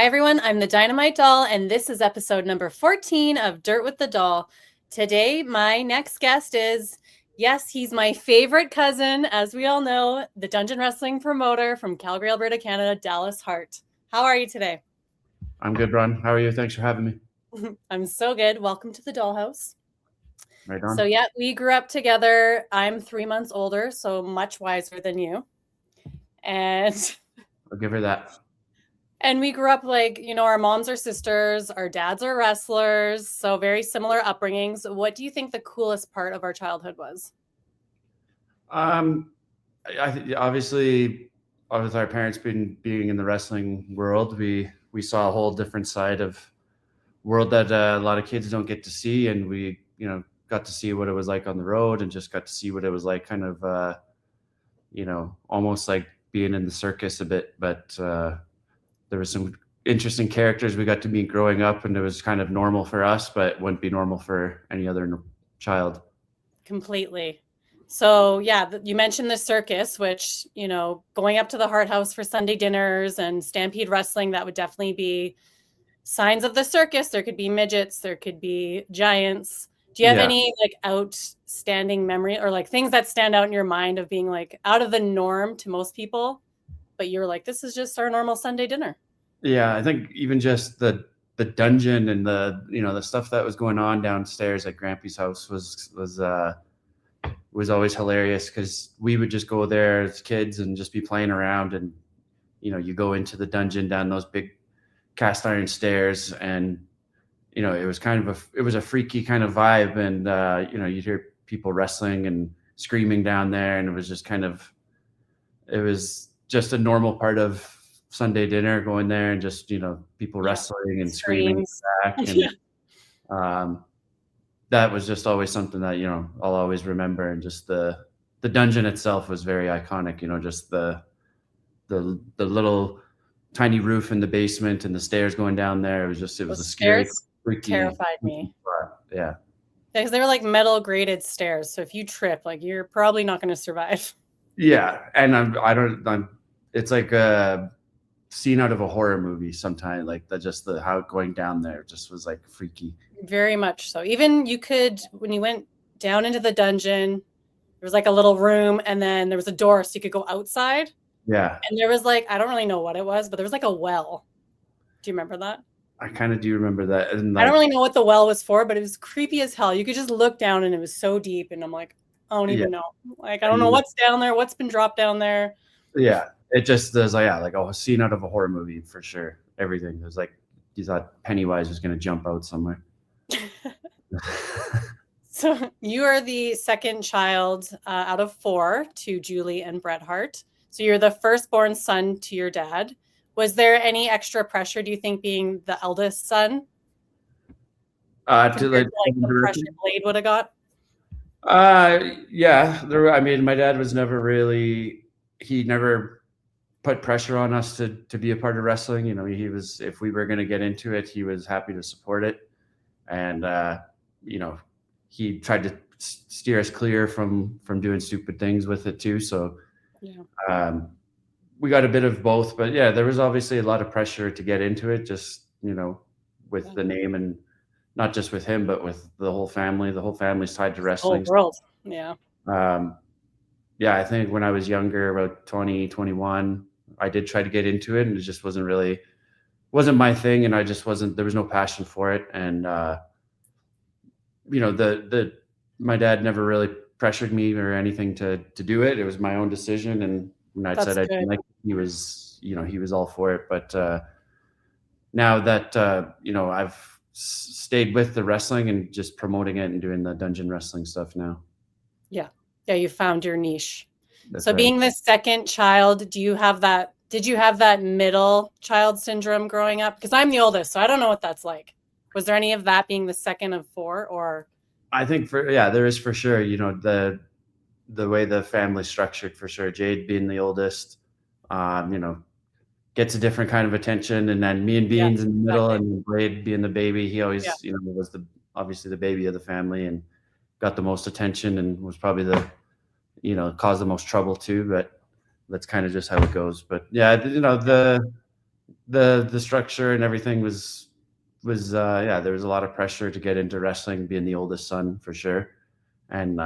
Hi, everyone. I'm the Dynamite Doll, and this is episode number 14 of Dirt with the Doll. Today, my next guest is, yes, he's my favorite cousin, as we all know, the Dungeon Wrestling promoter from Calgary, Alberta, Canada, Dallas Hart. How are you today? I'm good, Ron. How are you? Thanks for having me. I'm so good. Welcome to the Dollhouse. Right on. So, yeah, we grew up together. I'm 3 months older, so much wiser than you. And I'll give her that. And we grew up like, our moms are sisters, our dads are wrestlers, so very similar upbringings. What do you think the coolest part of our childhood was? Obviously, with our parents being in the wrestling world, we saw a whole different side of world that a lot of kids don't get to see, and we got to see what it was like on the road, and just got to see what it was like, kind of almost like being in the circus a bit, but. There were some interesting characters we got to meet growing up, and it was kind of normal for us, but wouldn't be normal for any other child. Completely. So, yeah, you mentioned the circus, which, going up to the Hart House for Sunday dinners and Stampedewrestling, that would definitely be signs of the circus. There could be midgets, there could be giants. Do you have any like outstanding memory or like things that stand out in your mind of being like out of the norm to most people? But you're like, this is just our normal Sunday dinner. Yeah, I think even just the dungeon and the stuff that was going on downstairs at Grampy's house was always hilarious, because we would just go there as kids and just be playing around, and you go into the dungeon down those big cast iron stairs, and it was kind of it was a freaky kind of vibe, and you'd hear people wrestling and screaming down there, and it was just just a normal part of Sunday dinner, going there and just people wrestling and screaming back, and that was just always something that I'll always remember. And just the dungeon itself was very iconic. Just the little tiny roof in the basement and the stairs going down there. It was a scary, freaky, terrified me. Yeah, because they were like metal graded stairs, so if you trip, like you're probably not going to survive. Yeah, and it's like a scene out of a horror movie sometimes, like how going down there just was like freaky. Very much so. Even when you went down into the dungeon, there was like a little room, and then there was a door so you could go outside. Yeah. And there was like, I don't really know what it was, but there was like a well. Do you remember that? I kind of do remember that. And I don't really know what the well was for, but it was creepy as hell. You could just look down and it was so deep, and I'm like, I don't even know. Like, I don't know what's down there, what's been dropped down there. Yeah, it just does like a scene out of a horror movie for sure. Everything was like, you thought Pennywise was going to jump out somewhere. So you are the second child out of 4 to Julie and Bret Hart. So you're the firstborn son to your dad. Was there any extra pressure, do you think, being the eldest son? To like the pressure Blade would have got? Yeah. My dad was he never put pressure on us to be a part of wrestling. If we were going to get into it, he was happy to support it. And, he tried to steer us clear from doing stupid things with it too. So, we got a bit of both, but yeah, there was obviously a lot of pressure to get into it, just, with the name, and not just with him, but with the whole family. The whole family's tied to wrestling. Whole world. Yeah. Yeah, I think when I was younger, about 20, 21, I did try to get into it, and it just wasn't my thing. And there was no passion for it. And, my dad never really pressured me or anything to do it. It was my own decision. And when I said I didn't like it, he was all for it. But, now that, I've stayed with the wrestling and just promoting it and doing the dungeon wrestling stuff now. Yeah. Yeah. You found your niche. That's so right. Being the second child, did you have that middle child syndrome growing up? Because I'm the oldest, so I don't know what that's like. Was there any of that being the second of 4, or? I think there is for sure. The way the family's structured, for sure. Jade being the oldest, gets a different kind of attention, and then me and Beans in the middle, and Blade being the baby. He always, was obviously the baby of the family, and got the most attention, and was probably caused the most trouble too. But that's kind of just how it goes. But yeah, the structure and everything was yeah, there was a lot of pressure to get into wrestling, being the oldest son for sure. And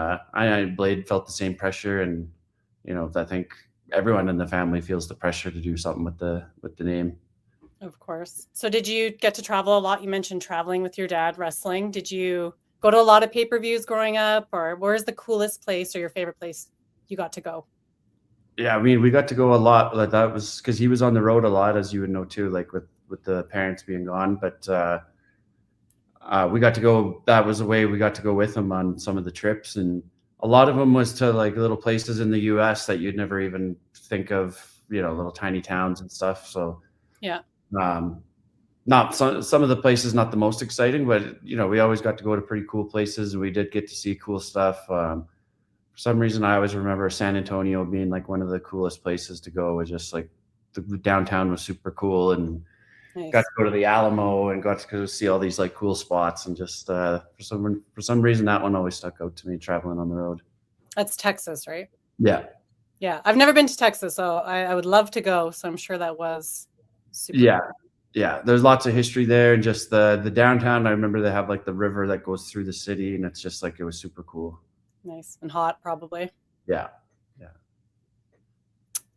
Blade felt the same pressure, and I think everyone in the family feels the pressure to do something with the name. Of course. So did you get to travel a lot? You mentioned traveling with your dad wrestling. Did you go to a lot of pay-per-views growing up, or where's the coolest place or your favorite place you got to go? Yeah, I mean, we got to go a lot. Like that was because he was on the road a lot, as you would know too, like with the parents being gone. But we got to go. That was a way we got to go with him on some of the trips, and a lot of them was to like little places in the U.S. that you'd never even think of, little tiny towns and stuff. So Yeah. not some of the places not the most exciting, but we always got to go to pretty cool places, and we did get to see cool stuff. For some reason, I always remember San Antonio being like one of the coolest places to go. It was just like the downtown was super cool, and got to Nice. go to the Alamo and got to go see all these like cool spots. And just for some reason, that one always stuck out to me traveling on the road. That's Texas, right? Yeah. Yeah. I've never been to Texas, so I would love to go. So I'm sure that was super Yeah. cool. Yeah. There's lots of history there, and just the downtown. I remember they have like the river that goes through the city, and it's just like it was super cool. Nice and hot, probably. Yeah.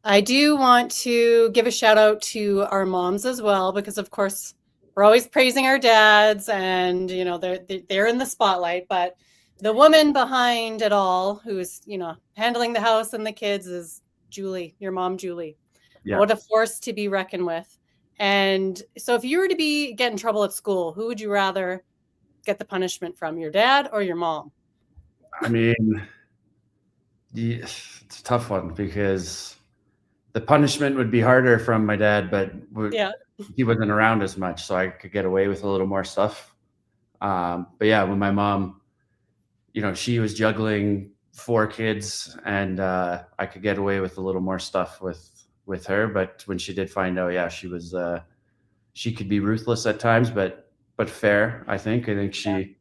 I do want to give a shout out to our moms as well, because of course we're always praising our dads, and they're in the spotlight. But the woman behind it all, who's handling the house and the kids, is Julie, your mom, Julie. Yeah. What a force to be reckoned with. And so, if you were to get in trouble at school, who would you rather get the punishment from, your dad or your mom? I mean, it's a tough one because the punishment would be harder from my dad, but Yeah. he wasn't around as much, so I could get away with a little more stuff. But yeah, when my mom, she was juggling 4 kids, and I could get away with a little more stuff with her. But when she did find out, yeah, she could be ruthless at times, but fair. I think she,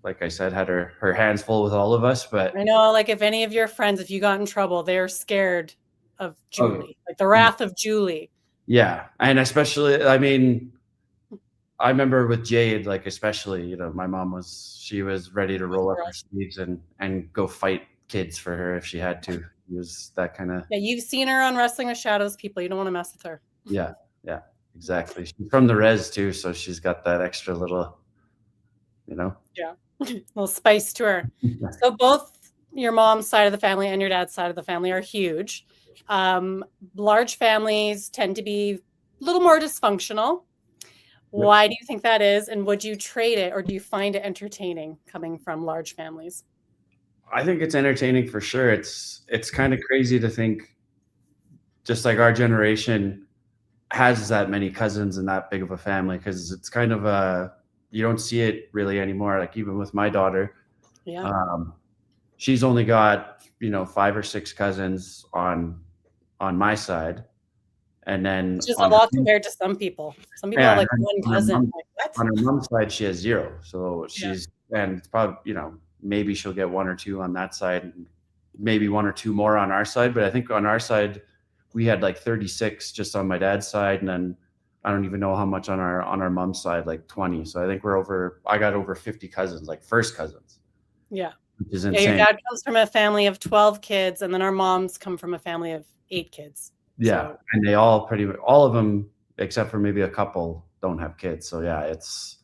like I said, had her hands full with all of us. But I know, like, if any of your friends, if you got in trouble, they're scared of Julie, like the wrath of Julie. Yeah. And especially, I mean, I remember with Jade, like, especially, my mom she was ready to roll up her sleeves and go fight kids for her if she had to. It was that kind of. Yeah, you've seen her on Wrestling with Shadows, people. You don't want to mess with her. Yeah. Yeah, exactly. She's from the res too, so she's got that extra little, Yeah. Little spice to her. So both your mom's side of the family and your dad's side of the family are huge. Large families tend to be a little more dysfunctional. Why do you think that is? And would you trade it, or do you find it entertaining coming from large families? I think it's entertaining for sure. It's kind of crazy to think just like our generation has that many cousins and that big of a family, because it's kind of you don't see it really anymore. Like even with my daughter, Yeah. She's only got 5 or 6 cousins on my side, and then It's just a lot compared to some people. Some people have like one cousin. Like, what? on her mom's side, she has 0. So Yeah. and it's probably, maybe she'll get 1 or 2 on that side, and maybe 1 or 2 more on our side. But I think on our side, we had like 36 just on my dad's side, and then I don't even know how much on our mom's side, like 20. So I think I got over 50 cousins, like first cousins. Yeah. Which is Yeah, insane. your dad comes from a family of 12 kids, and then our moms come from a family of 8 kids. Yeah. So. And they all all of them, except for maybe a couple, don't have kids. So yeah, it's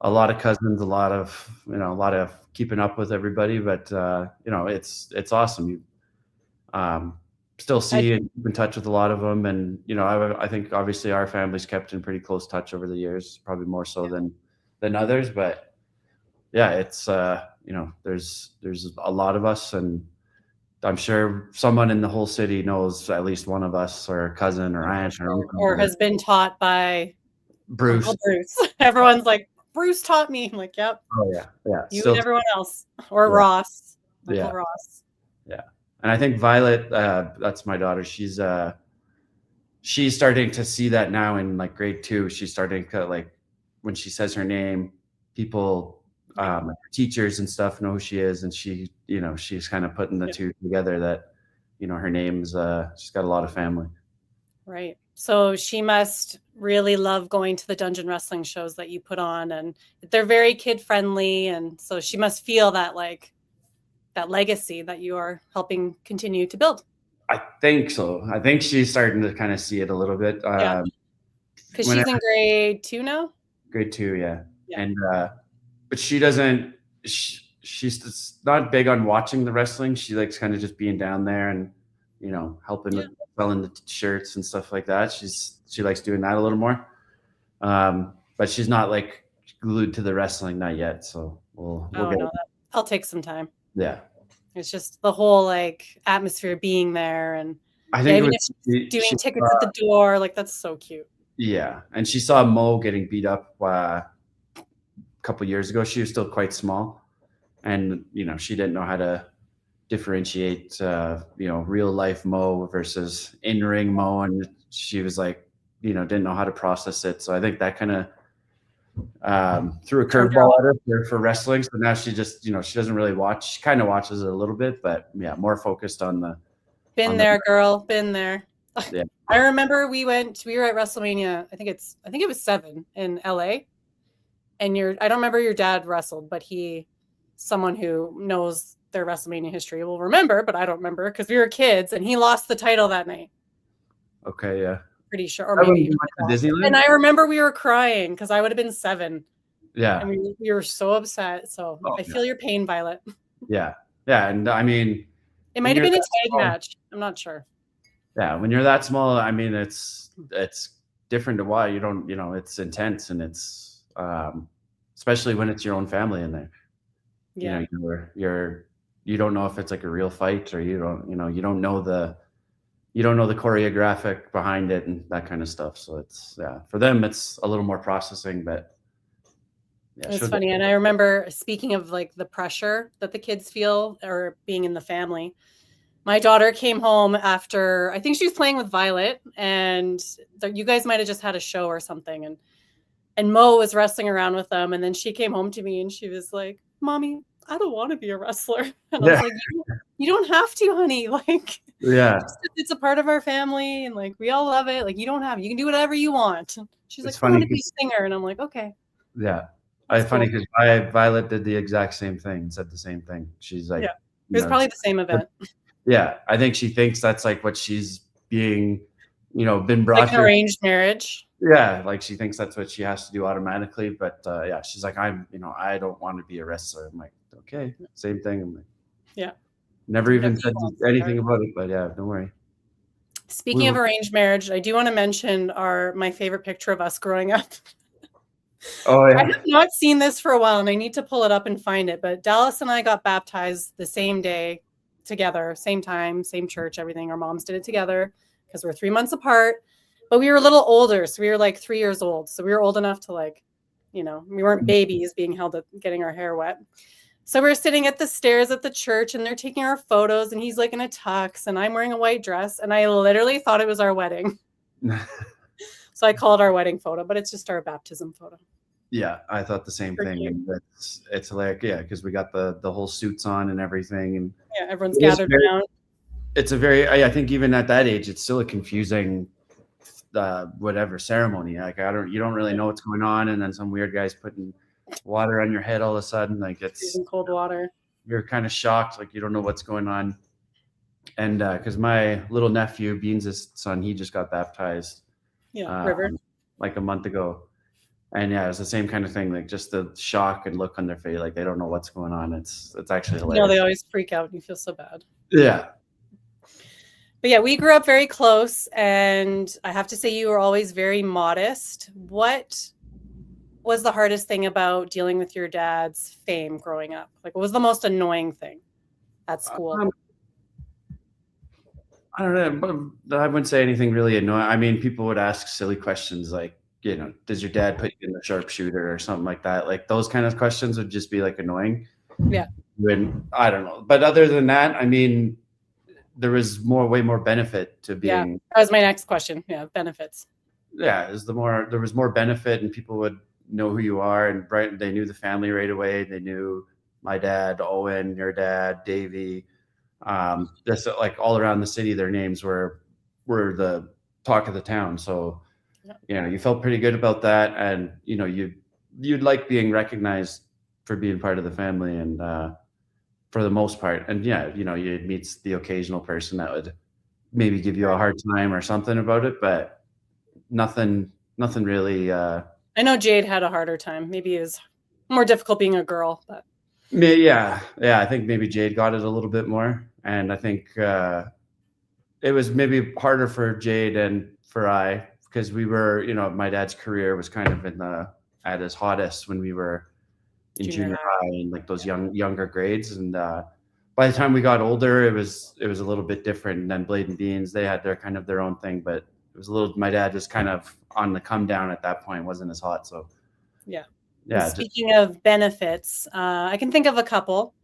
a lot of cousins, a lot of keeping up with everybody. But it's awesome. You still see and keep in touch with a lot of them. And I think obviously our family's kept in pretty close touch over the years, probably more so than others. But yeah, it's there's a lot of us, and I'm sure someone in the whole city knows at least one of us, or a cousin or aunt or uncle, or has been taught by Bruce. Uncle Bruce. Everyone's like, Bruce taught me. I'm like, yep. Oh yeah, yeah. You and everyone else, or Ross, Uncle Ross. Yeah, and I think Violet, that's my daughter. She's starting to see that now in like grade 2. She's starting to, like, when she says her name, people, teachers and stuff know who she is, and she's kind of putting the 2 together that her name's she's got a lot of family. Right. So she must really love going to the dungeon wrestling shows that you put on, and they're very kid friendly. And so she must feel that like that legacy that you are helping continue to build. I think so. I think she's starting to kind of see it a little bit. Yeah. Because When she's in grade 2 now. grade 2, yeah. Yeah. And but she doesn't. She's just not big on watching the wrestling. She likes kind of just being down there and helping with selling the shirts and stuff like that. She likes doing that a little more. But she's not like glued to the wrestling, not yet. So we'll get it. I'll take some time. Yeah. It's just the whole like atmosphere being there, and I think even if she's doing tickets at the door, like that's so cute. Yeah, and she saw Mo getting beat up a couple years ago. She was still quite small, and she didn't know how to differentiate real life Mo versus in ring Mo, and she was like didn't know how to process it. So I think that kind of threw a curveball at her for wrestling. So now she just she doesn't really watch. She kind of watches it a little bit, but yeah, more focused on the. Been there, girl. Been there. Yeah. I remember we were at WrestleMania. I think it was 7 in LA. And I don't remember your dad wrestled, but someone who knows their WrestleMania history will remember, but I don't remember because we were kids and he lost the title that night. Okay, yeah. Pretty sure. Or maybe Disneyland? And I remember we were crying because I would have been 7. Yeah. And we were so upset. So I feel your pain, Violet. Yeah. Yeah. And I mean, it might have been a tag match. I'm not sure. Yeah, when you're that small, I mean, it's different to why you don't, it's intense, and it's especially when it's your own family in there. Yeah, you don't know if it's like a real fight, or you don't know the choreographic behind it and that kind of stuff. So it's for them it's a little more processing, but yeah, it's funny. And I remember, speaking of like the pressure that the kids feel or being in the family. My daughter came home after, I think she was playing with Violet, and you guys might have just had a show or something. And Mo was wrestling around with them. And then she came home to me and she was like, Mommy, I don't want to be a wrestler. And I was like, you don't have to, honey. Like, it's a part of our family. And like, we all love it. Like, you can do whatever you want. She's like, I want to be a singer. And I'm like, okay. Yeah. It's funny because Violet did the exact same thing, said the same thing. She's like, it was probably the same event. Yeah, I think she thinks that's like what she's being, been brought like an arranged marriage. Yeah, like she thinks that's what she has to do automatically. But she's like, I don't want to be a wrestler. I'm like, okay, same thing. I'm like, yeah, never even said anything about it. But yeah, don't worry. Speaking of arranged marriage, I do want to mention my favorite picture of us growing up. Oh yeah, I have not seen this for a while, and I need to pull it up and find it. But Dallas and I got baptized the same day. Together, same time, same church, everything. Our moms did it together because we're 3 months apart, but we were a little older. So we were like 3 years old. So we were old enough to like, we weren't babies being held up, getting our hair wet. So we're sitting at the stairs at the church and they're taking our photos, and he's like in a tux and I'm wearing a white dress. And I literally thought it was our wedding. So I called our wedding photo, but it's just our baptism photo. Yeah, I thought the same thing. And it's like, because we got the whole suits on and everything, and everyone's gathered around. It's I think even at that age, it's still a confusing whatever ceremony. Like you don't really know what's going on, and then some weird guy's putting water on your head all of a sudden. Like it's cold water. You're kind of shocked, like you don't know what's going on. And because my little nephew, Beans' son, he just got baptized. River. Like a month ago. And it's the same kind of thing, like just the shock and look on their face, like they don't know what's going on. It's actually hilarious. They always freak out and you feel so bad. Yeah. But yeah, we grew up very close, and I have to say you were always very modest. What was the hardest thing about dealing with your dad's fame growing up? Like, what was the most annoying thing at school? I don't know. I wouldn't say anything really annoying. I mean, people would ask silly questions like, does your dad put you in the sharpshooter or something like that? Like those kind of questions would just be like annoying. Yeah. I don't know. But other than that, I mean, there was way more benefit to being. Yeah, that was my next question. Yeah, benefits. Yeah, there was more benefit, and people would know who you are, and they knew the family right away. They knew my dad, Owen, your dad, Davey. Just like all around the city, their names were the talk of the town. So, you felt pretty good about that. And, you'd like being recognized for being part of the family, and for the most part. And you'd meet the occasional person that would maybe give you a hard time or something about it, but nothing really. I know Jade had a harder time. Maybe it was more difficult being a girl, but Yeah. I think maybe Jade got it a little bit more, and I think it was maybe harder for Jade and for I, because we were, my dad's career was kind of at his hottest when we were in junior high and like those younger grades. And by the time we got older, it was a little bit different. And then Blade and Beans, they had their own thing, but it was my dad was kind of on the come down at that point, wasn't as hot. So yeah. Yeah. Speaking of benefits, I can think of a couple.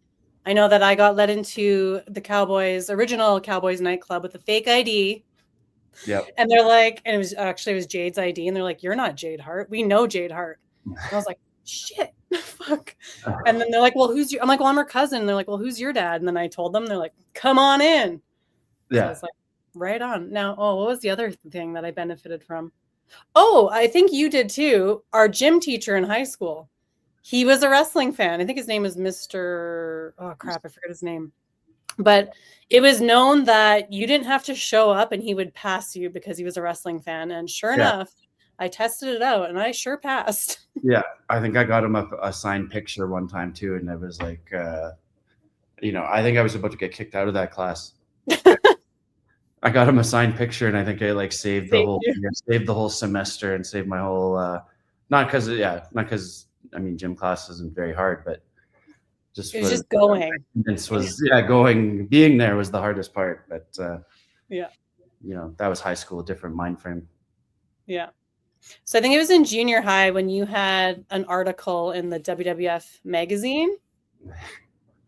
I know that I got let into the original Cowboys nightclub with a fake ID. Yep. And they're like, and it was Jade's ID. And they're like, "You're not Jade Hart. We know Jade Hart." And I was like, shit, fuck. And then they're like, "Well, who's your?" I'm like, "Well, I'm her cousin." And they're like, "Well, who's your dad?" And then I told them, they're like, "Come on in." Yeah. So I was like, right on. Now, what was the other thing that I benefited from? Oh, I think you did too. Our gym teacher in high school, he was a wrestling fan. I think his name was Mr. Oh crap, I forget his name. But it was known that you didn't have to show up and he would pass you because he was a wrestling fan. And sure enough, I tested it out and I sure passed. Yeah. I think I got him a signed picture one time too. And it was like, I think I was about to get kicked out of that class. I got him a signed picture, and I think I saved the whole semester and saved my whole, not because gym class isn't very hard, but it was just going. Being there was the hardest part. But that was high school, different mind frame. Yeah. So I think it was in junior high when you had an article in the WWF magazine.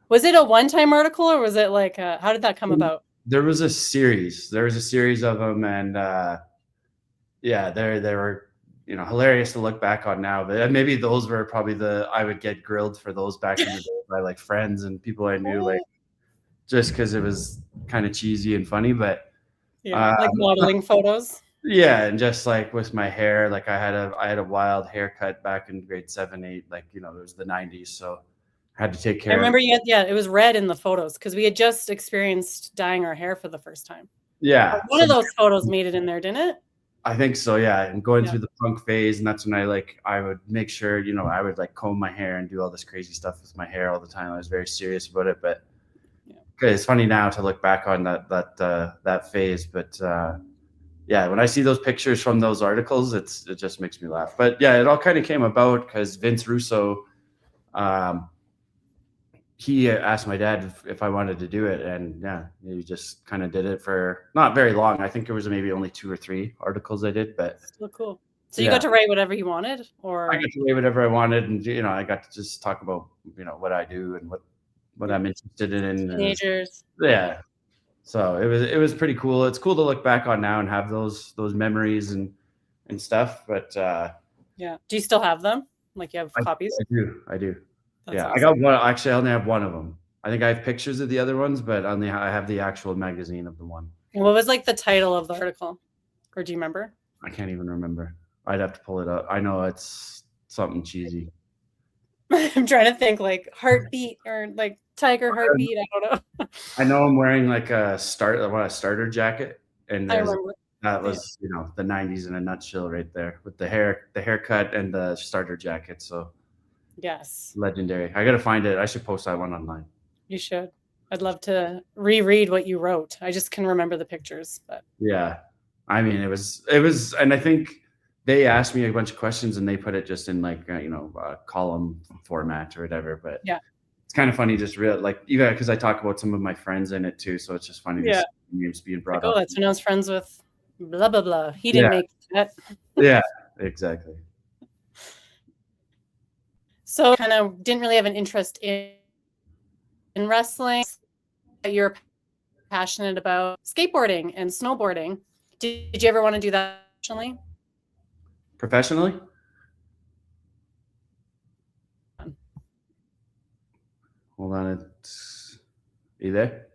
Was it a one-time article, or was it like how did that come about? There was a series of them, and they were hilarious to look back on now. But maybe those were probably I would get grilled for those back in the day by like friends and people I knew, just because it was kind of cheesy and funny. But like modeling photos. Yeah, and just like with my hair, like I had a wild haircut back in grade 7, 8, it was the 90s, so I had to take care. I remember it was red in the photos because we had just experienced dyeing our hair for the first time. Yeah, one of those photos made it in there, didn't it? I think so. Yeah, and going through the punk phase, and that's when I would make sure I would comb my hair and do all this crazy stuff with my hair all the time. I was very serious about it, but it's funny now to look back on that phase, but. When I see those pictures from those articles, it just makes me laugh. But it all kind of came about because Vince Russo, he asked my dad if I wanted to do it, and he just kind of did it for not very long. I think it was maybe only 2 or 3 articles I did, but still cool. So you got to write whatever you wanted, or I got to write whatever I wanted, and I got to just talk about what I do and what I'm interested in. Teenagers. So it was pretty cool. It's cool to look back on now and have those memories and stuff. But do you still have them? Like you have copies? I do. That's awesome. I got one. Actually, I only have one of them. I think I have pictures of the other ones, but I have the actual magazine of the one. And what was the title of the article? Or do you remember? I can't even remember. I'd have to pull it up. I know it's something cheesy. I'm trying to think heartbeat or tiger heartbeat. I don't know. I know I'm wearing a starter jacket, and I remember. That was the 90s in a nutshell right there with the haircut and the starter jacket. So yes, legendary. I gotta find it. I should post that one online. You should. I'd love to reread what you wrote. I just can remember the pictures, but yeah, I mean it was, and I think they asked me a bunch of questions and they put it just in column format or whatever. But it's kind of funny, just because I talk about some of my friends in it too, so it's just funny to see names being brought up. Oh, that's when I was friends with blah blah blah. He didn't make that. Yeah, exactly. So kind of didn't really have an interest in wrestling. You're passionate about skateboarding and snowboarding. Did you ever want to do that professionally? Hold on, are you there?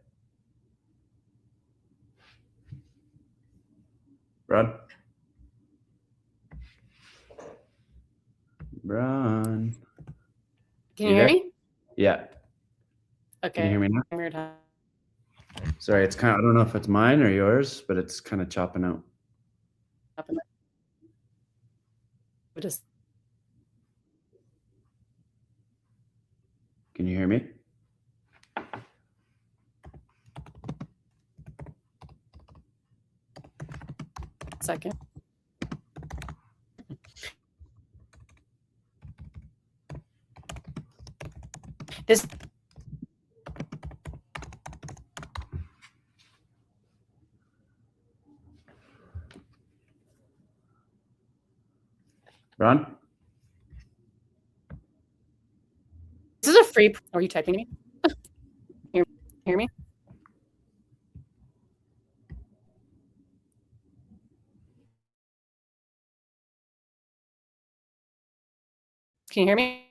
Run. Run. Can you hear me? Yeah. Okay. Can you hear me now? Weird. Huh? Sorry, it's kind of, I don't know if it's mine or yours, but it's kind of chopping out. Just Can you hear me? a second. This Run. is a free. Are you typing me? Hear me? Can you hear me?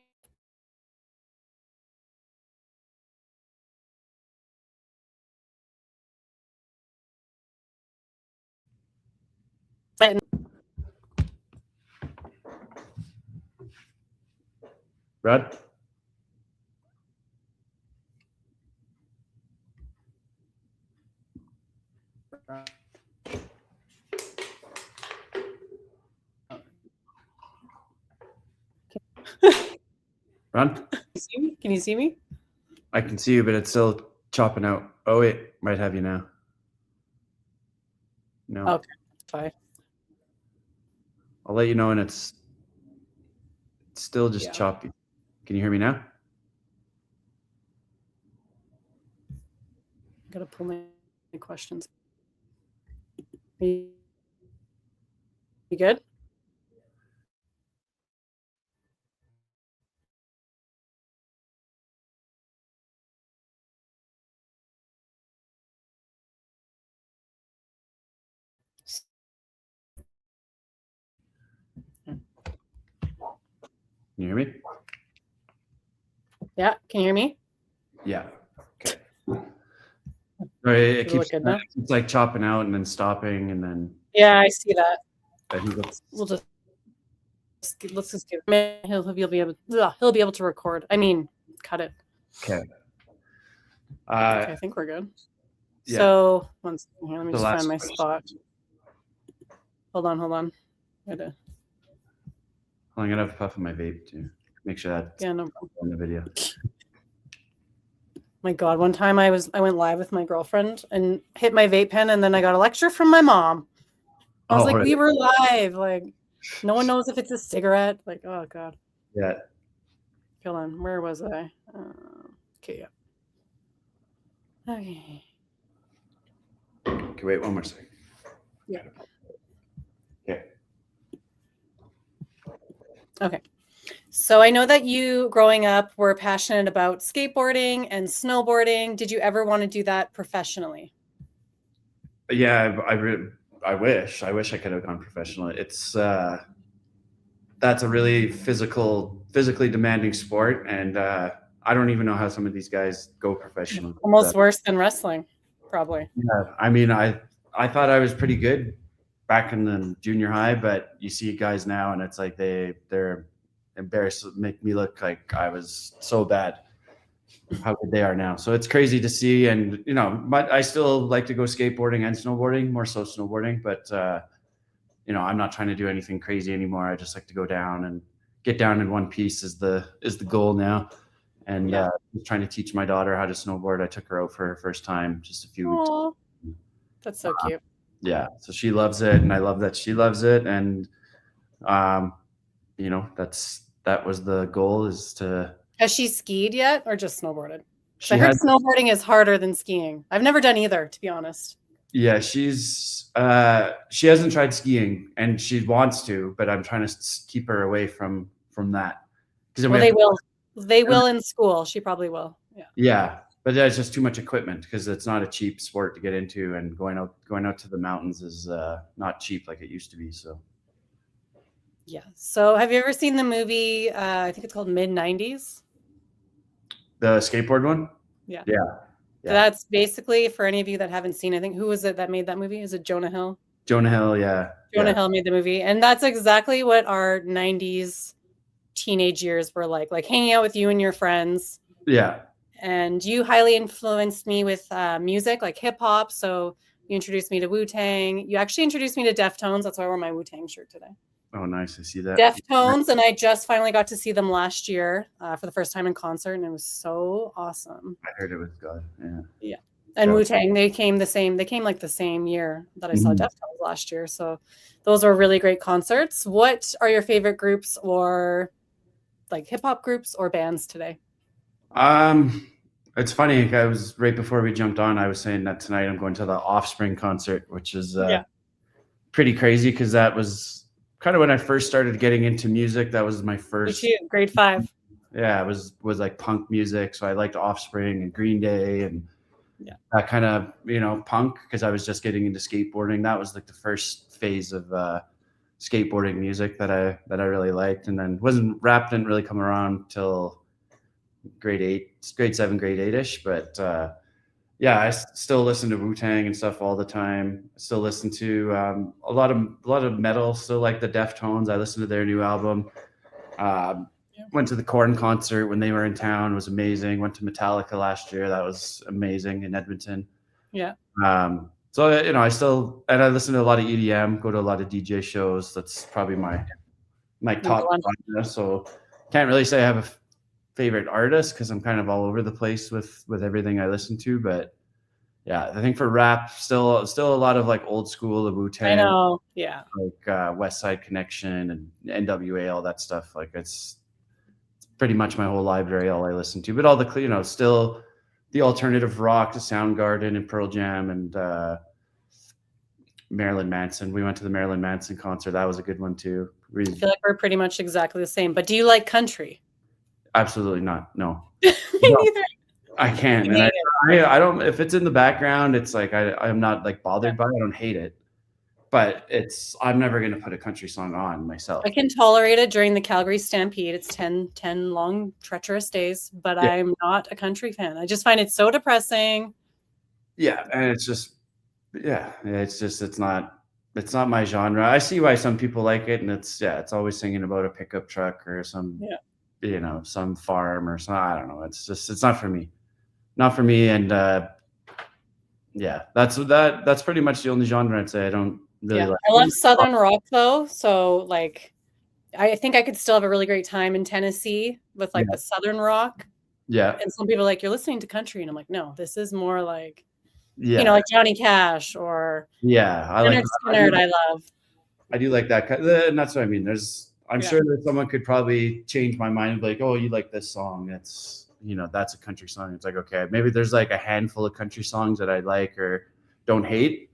Run. Run. Can you see me? I can see you, but it's still chopping out. Oh, wait. Might have you now. No. Okay. Bye. I'll let you know when it's still just choppy. Can you hear me now? I gotta pull my questions. You good? Can you hear me? Yeah. Can you hear me? Yeah. Okay. Sorry, it Does it look keeps good now? it's like chopping out and then stopping and then Yeah, I see that. I think it's We'll just let's just give him. He'll be able to record. I mean, cut it. okay. Okay, I think we're good. Yeah. So one second here. Let me The just last find my question. spot. Hold on. I'm gonna have a puff of my vape too. Make sure that's Yeah, no problem. on the video. My God, one time I went live with my girlfriend and hit my vape pen, and then I got a lecture from my mom. I was like, really? we were live. Like, no one knows if it's a cigarette. Like, oh God. Yeah. Hold on. Where was I? Okay, yeah. Okay. Okay, wait one more second. Yeah. Okay. Okay. So I know that you, growing up, were passionate about skateboarding and snowboarding. Did you ever want to do that professionally? Yeah, I wish I could have gone professional. It's that's a really physically demanding sport, and I don't even know how some of these guys go professional. Almost worse than wrestling, probably. Yeah, I mean, I thought I was pretty good back in the junior high, but you see guys now, and it's like they're embarrassed to make me look like I was so bad. How good they are now. So it's crazy to see, and but I still like to go skateboarding and snowboarding, more so snowboarding, but I'm not trying to do anything crazy anymore. I just like to go down and get down in one piece is the goal now. And just trying to teach my daughter how to snowboard. I took her out for her first time just a few weeks. That's so cute. Yeah, so she loves it, and I love that she loves it. And that was the goal, is to. Has she skied yet, or just snowboarded? She I heard has. snowboarding is harder than skiing. I've never done either, to be honest. Yeah, she hasn't tried skiing, and she wants to, but I'm trying to keep her away from that. Well, they will in school. She probably will. Yeah. Yeah, but there's just too much equipment because it's not a cheap sport to get into, and going out to the mountains is not cheap like it used to be. So. Yeah. So have you ever seen the movie? I think it's called Mid-90s. The skateboard one? Yeah. Yeah. That's basically, for any of you that haven't seen, I think, who was it that made that movie? Is it Jonah Hill? Jonah Hill, yeah. Jonah Hill made the movie. And that's exactly what our 90s teenage years were like hanging out with you and your friends. Yeah. And you highly influenced me with music, like hip hop. So you introduced me to Wu-Tang. You actually introduced me to Deftones. That's why I wore my Wu-Tang shirt today. Oh, nice. I see that. Deftones, and I just finally got to see them last year for the first time in concert, and it was so awesome. I heard it was good. Yeah. Yeah. And Wu-Tang, they came like the same year that I saw Deftones last year. So those were really great concerts. What are your favorite groups or like hip hop groups or bands today? It's funny. I was right before we jumped on. I was saying that tonight I'm going to the Offspring concert, which is pretty crazy because that was kind of when I first started getting into music. That was my first. Me too, grade 5. Yeah, it was like punk music. So I liked Offspring and Green Day and that kind of punk because I was just getting into skateboarding. That was like the first phase of skateboarding music that I really liked, and then rap didn't really come around till grade 7, grade 8ish. But I still listen to Wu-Tang and stuff all the time. I still listen to a lot of metal. Still like the Deftones. I listened to their new album. Went to the Korn concert when they were in town. It was amazing. Went to Metallica last year. That was amazing in Edmonton. Yeah. So I still, and I listen to a lot of EDM. Go to a lot of DJ shows. That's probably my top one. So can't really say I have a favorite artist because I'm kind of all over the place with everything I listen to. But yeah, I think for rap, still a lot of like old school, the Wu-Tang. I know, yeah. Like West Side Connection and NWA, all that stuff. Like it's pretty much my whole library, all I listen to. But all the still the alternative rock, the Soundgarden and Pearl Jam and Marilyn Manson. We went to the Marilyn Manson concert. That was a good one too. I feel like we're pretty much exactly the same. But do you like country? Absolutely not. No. Me neither. I can't. And I don't, if it's in the background, it's like I'm not like bothered by it. I don't hate it. But I'm never going to put a country song on myself. I can tolerate it during the Calgary Stampede. It's 10 long, treacherous days, but I'm not a country fan. I just find it so depressing. Yeah. And it's just, it's not my genre. I see why some people like it. And it's always singing about a pickup truck or some, some farm or something. I don't know. It's not for me. Not for me. And that's pretty much the only genre I'd say I don't really like. I love Southern rock though. So like, I think I could still have a really great time in Tennessee with like the Southern rock. Yeah. And some people are like, you're listening to country. And I'm like, no, this is more like, like Johnny Cash or I like Skinner. I love. I do like that. And that's what I mean. I'm sure that someone could probably change my mind and be like, oh, you like this song. That's a country song. It's like, okay, maybe there's like a handful of country songs that I like or don't hate.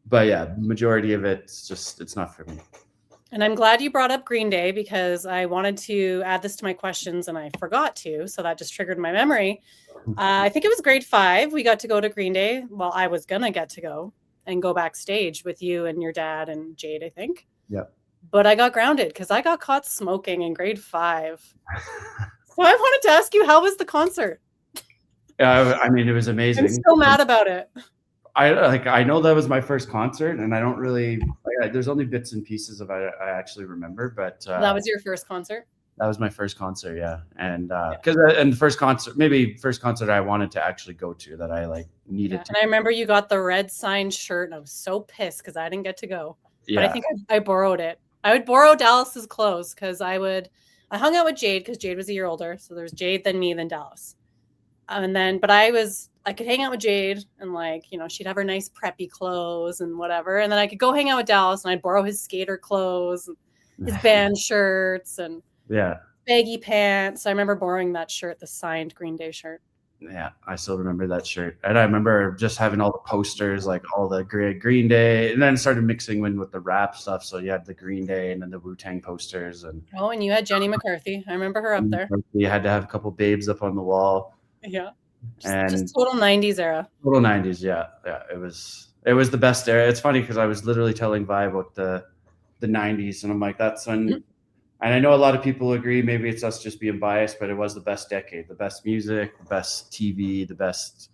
But yeah, majority of it's not for me. And I'm glad you brought up Green Day because I wanted to add this to my questions and I forgot to. So that just triggered my memory. I think it was grade 5. We got to go to Green Day. Well, I was going to get to go and go backstage with you and your dad and Jade, I think. Yeah. But I got grounded because I got caught smoking in grade 5. So I wanted to ask you, how was the concert? I mean, it was amazing. I'm still mad about it. I know that was my first concert, and I don't really. There's only bits and pieces of it I actually remember, but that was your first concert. That was my first concert, yeah, and the first concert I wanted to actually go to that I like needed to. And I remember you got the red signed shirt, and I was so pissed because I didn't get to go. Yeah. But I think I borrowed it. I would borrow Dallas's clothes because I hung out with Jade because Jade was a year older, so there's Jade, then me, then Dallas, but I could hang out with Jade and she'd have her nice preppy clothes and whatever. And then I could go hang out with Dallas and I'd borrow his skater clothes, and his band shirts and baggy pants. I remember borrowing that shirt, the signed Green Day shirt. Yeah, I still remember that shirt. And I remember just having all the posters, like all the Green Day, and then started mixing in with the rap stuff. So you had the Green Day and then the Wu-Tang posters. And you had Jenny McCarthy. I remember her up there. You had to have a couple babes up on the wall. Yeah. Just total 90s era. Total 90s, yeah. It was the best era. It's funny because I was literally telling Vi about the 90s, and I'm like, that's when. And I know a lot of people agree. Maybe it's us just being biased, but it was the best decade. The best music, the best TV, the best.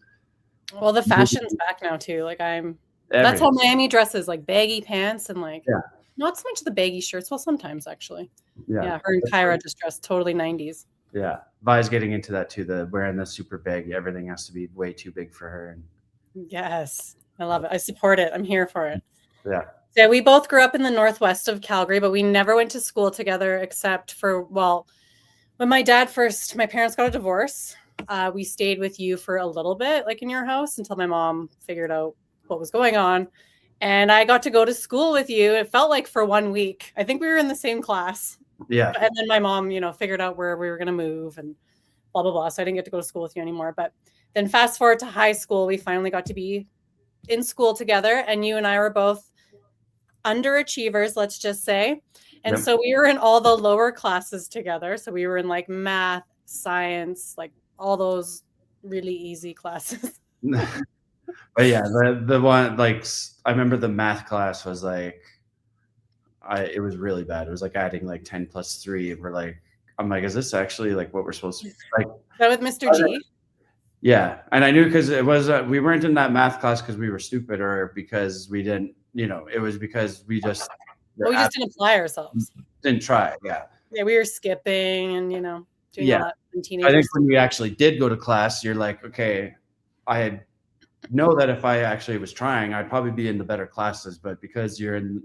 Well, the fashion's back now too. Like I'm That's how Miami dresses, like baggy pants and like Yeah. not so much the baggy shirts. Well, sometimes actually. Yeah. Yeah, her and Kyra just dressed totally 90s. Yeah. Vi's getting into that too, the wearing the super baggy. Everything has to be way too big for her. Yes. I love it. I support it. I'm here for it. Yeah. So we both grew up in the northwest of Calgary, but we never went to school together except for, well, when my parents got a divorce, we stayed with you for a little bit, like in your house, until my mom figured out what was going on. And I got to go to school with you. It felt like for 1 week. I think we were in the same class. Yeah. And then my mom, figured out where we were going to move and blah, blah, blah. So I didn't get to go to school with you anymore. But then fast forward to high school, we finally got to be in school together. And you and I were both underachievers, let's just say. And so we were in all the lower classes together. So we were in like math, science, like all those really easy classes. But yeah, the one, like, I remember the math class was like, it was really bad. It was like adding like 10 plus 3. And I'm like, is this actually like what we're supposed to like? Is that with Mr. G? Yeah. And I knew because it was, we weren't in that math class because we were stupid or because we didn't, it was because we just, we just didn't apply ourselves. Didn't try. Yeah. Yeah. We were skipping and, doing all that in teenagers. I think when we actually did go to class, you're like, okay, I know that if I actually was trying, I'd probably be in the better classes, but because you're in,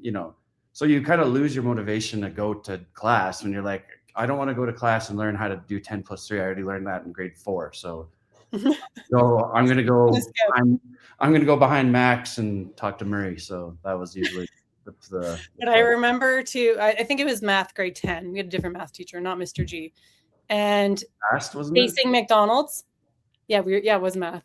so you kind of lose your motivation to go to class when you're like, I don't want to go to class and learn how to do 10 plus 3. I already learned that in grade 4. So I'm going to go, I'm going to go behind Max and talk to Murray. So that was usually the But I remember too, I think it was math grade 10. We had a different math teacher, not Mr. G. And facing McDonald's. Yeah, it was math.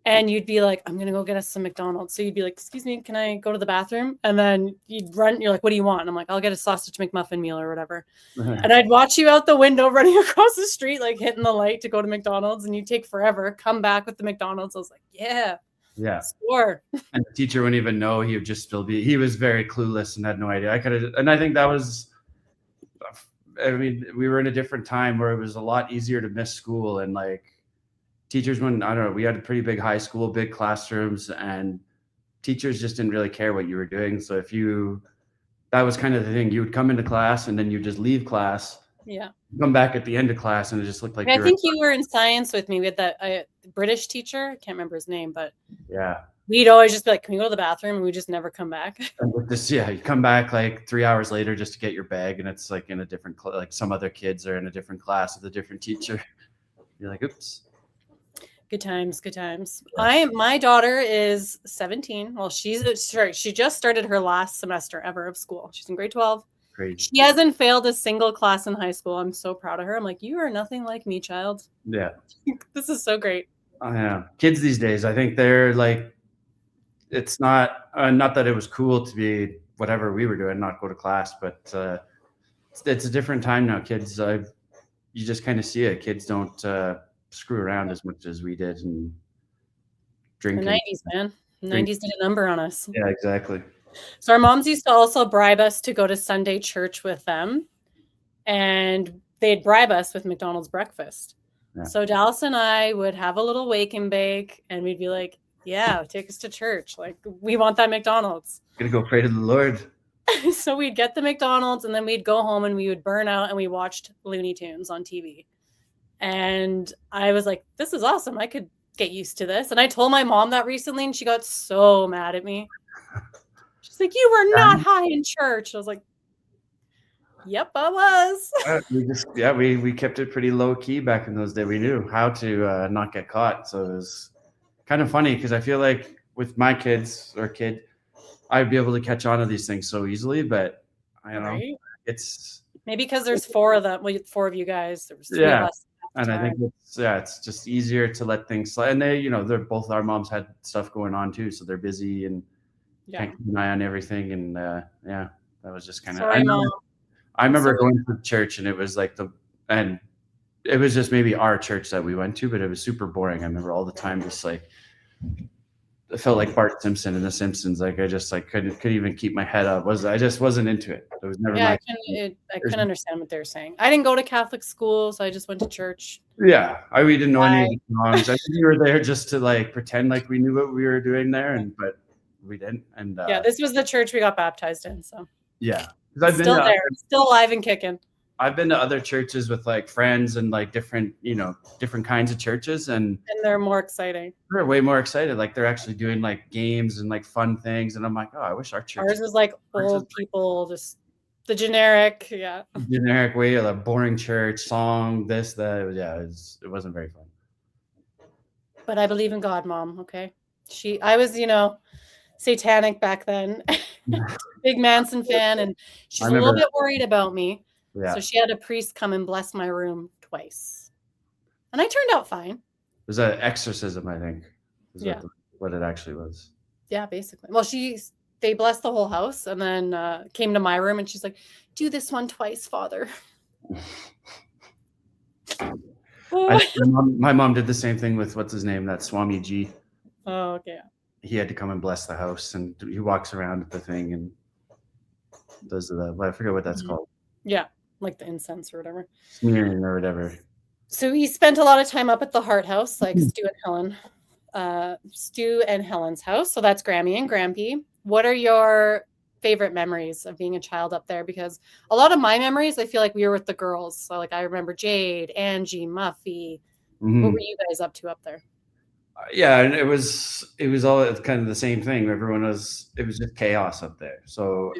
And you'd be like, I'm going to go get us some McDonald's. So you'd be like, excuse me, can I go to the bathroom? And then you'd run. You're like, what do you want? And I'm like, I'll get a sausage McMuffin meal or whatever. And I'd watch you out the window running across the street, like hitting the light to go to McDonald's. And you take forever, come back with the McDonald's. I was like, yeah. Score. And the teacher wouldn't even know. He would just still be, he was very clueless and had no idea. And I think that was, we were in a different time where it was a lot easier to miss school and like, teachers, I don't know, we had a pretty big high school, big classrooms, and teachers just didn't really care what you were doing. So that was kind of the thing. You would come into class and then you just leave class. Yeah. Come back at the end of class and it just looked like I think you were in science with me. We had that British teacher. I can't remember his name, but yeah, we'd always just be like, can we go to the bathroom? And we just never come back. And with this, you come back like 3 hours later just to get your bag. And it's like in a different, like some other kids are in a different class with a different teacher. You're like, oops. Good times. My daughter is 17. Well, she just started her last semester ever of school. She's in grade 12. Crazy. She hasn't failed a single class in high school. I'm so proud of her. I'm like, you are nothing like me, child. Yeah. This is so great. Yeah. Kids these days, I think they're like, it's not that it was cool to be whatever we were doing, not go to class, but it's a different time now. Kids, you just kind of see it. Kids don't screw around as much as we did and drinking. The 90s, man. The 90s did a number on us. Yeah, exactly. So our moms used to also bribe us to go to Sunday church with them, and they'd bribe us with McDonald's breakfast. Yeah. So Dallas and I would have a little wake and bake, and we'd be like, yeah, take us to church. Like, we want that McDonald's. Gonna go pray to the Lord. So we'd get the McDonald's, and then we'd go home and we would burn out, and we watched Looney Tunes on TV. And I was like, this is awesome. I could get used to this. And I told my mom that recently, and she got so mad at me. She's like, you were not high in church. I was like, yep, I was. We kept it pretty low key back in those days. We knew how to not get caught. So it was kind of funny because I feel like with my kids or kid, I'd be able to catch on to these things so easily. But I don't know. It's maybe because there's 4 of them. Well, 4 of you guys. There was 3 of us. And I think it's just easier to let things slide. And they're both our moms had stuff going on too, so they're busy and can't keep an eye on everything. And that was just kind of. I remember going to church, and it was like and it was just maybe our church that we went to, but it was super boring. I remember all the time just like. I felt like Bart Simpson in The Simpsons. Like I just couldn't even keep my head up. I just wasn't into it. It was never. Yeah, I couldn't understand what they were saying. I didn't go to Catholic school, so I just went to church. Yeah, we didn't know any songs. I think we were there just to like pretend like we knew what we were doing there, but we didn't. And yeah, this was the church we got baptized in. So yeah, it's still there, still alive and kicking. I've been to other churches with like friends and like different kinds of churches, and they're more exciting. They're way more excited. Like they're actually doing like games and like fun things. And I'm like, oh, I wish our church. Ours is like old people, just the generic, generic way of a boring church song, this, that. Yeah, it wasn't very fun. But I believe in God, Mom. Okay, I was, satanic back then. Big Manson fan, and she's a little bit worried about me. Yeah. So she had a priest come and bless my room twice, and I turned out fine. It was an exorcism, I think. What it actually was. Yeah, basically. Well, they blessed the whole house, and then came to my room, and she's like, "Do this one twice, Father." My mom did the same thing with what's his name, that Swami G. Oh, okay. He had to come and bless the house, and he walks around with the thing and does I forget what that's called. Yeah, like the incense or whatever. Smearing or whatever. So he spent a lot of time up at the Hart house, like Stu and Helen's house. So that's Grammy and Grampy. What are your favorite memories of being a child up there? Because a lot of my memories, I feel like we were with the girls. So like I remember Jade, Angie, Muffy. Mm-hmm. What were you guys up to up there? Yeah, and it was all kind of the same thing. It was just chaos up there. So,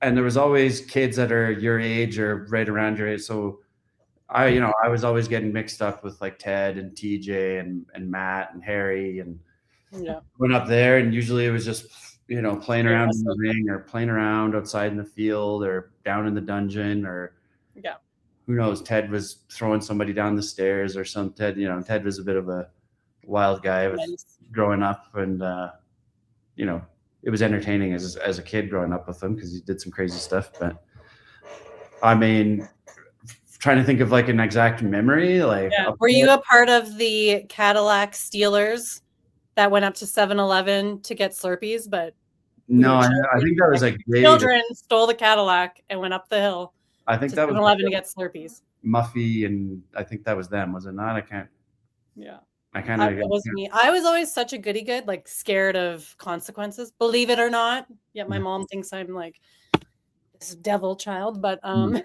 and there was always kids that are your age or right around your age. So I was always getting mixed up with like Ted and TJ and Matt and Harry, and went up there, and usually it was just playing around in the ring or playing around outside in the field or down in the dungeon, or who knows, Ted was throwing somebody down the stairs or some Ted was a bit of a wild guy growing up, and it was entertaining as a kid growing up with him because he did some crazy stuff. But I mean, trying to think of like an exact memory, like were you a part of the Cadillac Steelers that went up to 7-Eleven to get Slurpees? But no, I think that was like children stole the Cadillac and went up the hill. I think that was 7-Eleven to get Slurpees. Muffy, and I think that was them, was it not? I can't. Yeah. It was me. I was always such a goody good, like scared of consequences, believe it or not. Yet my mom thinks I'm like this devil child, but so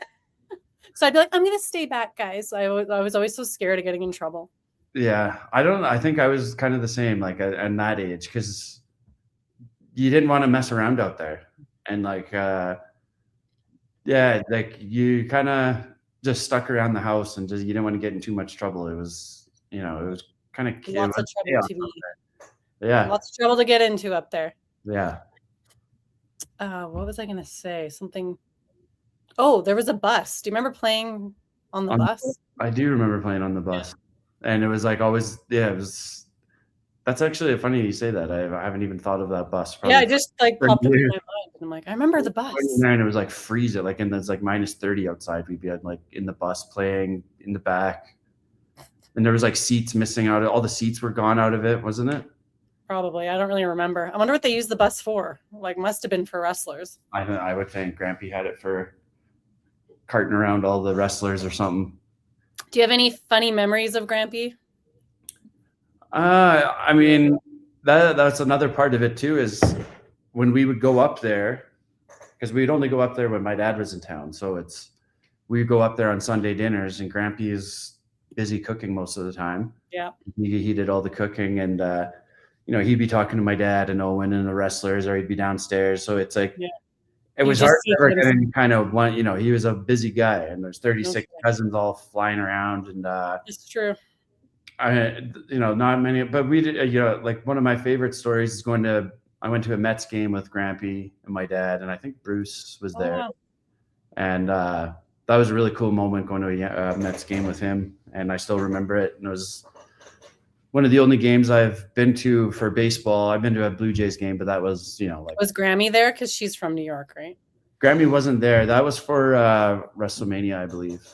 I'd be like, I'm gonna stay back, guys. I was always so scared of getting in trouble. Yeah, I think I was kind of the same, like at that age, because you didn't want to mess around out there, and like like you kind of just stuck around the house and just you didn't want to get in too much trouble. It was it was kind of lots of trouble to be. Yeah, lots of trouble to get into up there. Yeah. What was I gonna say? Something. Oh, there was a bus. Do you remember playing on the bus? I do remember playing on the bus, and it was like always. Yeah, it was. That's actually funny you say that. I haven't even thought of that bus. Yeah, I just like popped up in my mind, and I'm like, I remember the bus. And it was like freezing, like, and it's like -30 outside. We'd be like in the bus playing in the back, and there was like seats missing out. All the seats were gone out of it, wasn't it? Probably. I don't really remember. I wonder what they used the bus for. Like, must have been for wrestlers. I would think Grampy had it for carting around all the wrestlers or something. Do you have any funny memories of Grampy? I mean, that's another part of it too, is when we would go up there, because we'd only go up there when my dad was in town. So we'd go up there on Sunday dinners, and Grampy is busy cooking most of the time. Yeah. He did all the cooking, and he'd be talking to my dad and Owen and the wrestlers, or he'd be downstairs. So it's like, it was hard to get any kind of one, he was a busy guy, and there's 36 cousins all flying around, and it's true. Not many, but we did, like one of my favorite stories is I went to a Mets game with Grampy and my dad, and I think Bruce was there. Wow. And that was a really cool moment, going to a Mets game with him, and I still remember it. And it was one of the only games I've been to for baseball. I've been to a Blue Jays game, but that was, Was Grammy there? Because she's from New York, right? Grammy wasn't there. That was for WrestleMania, I believe.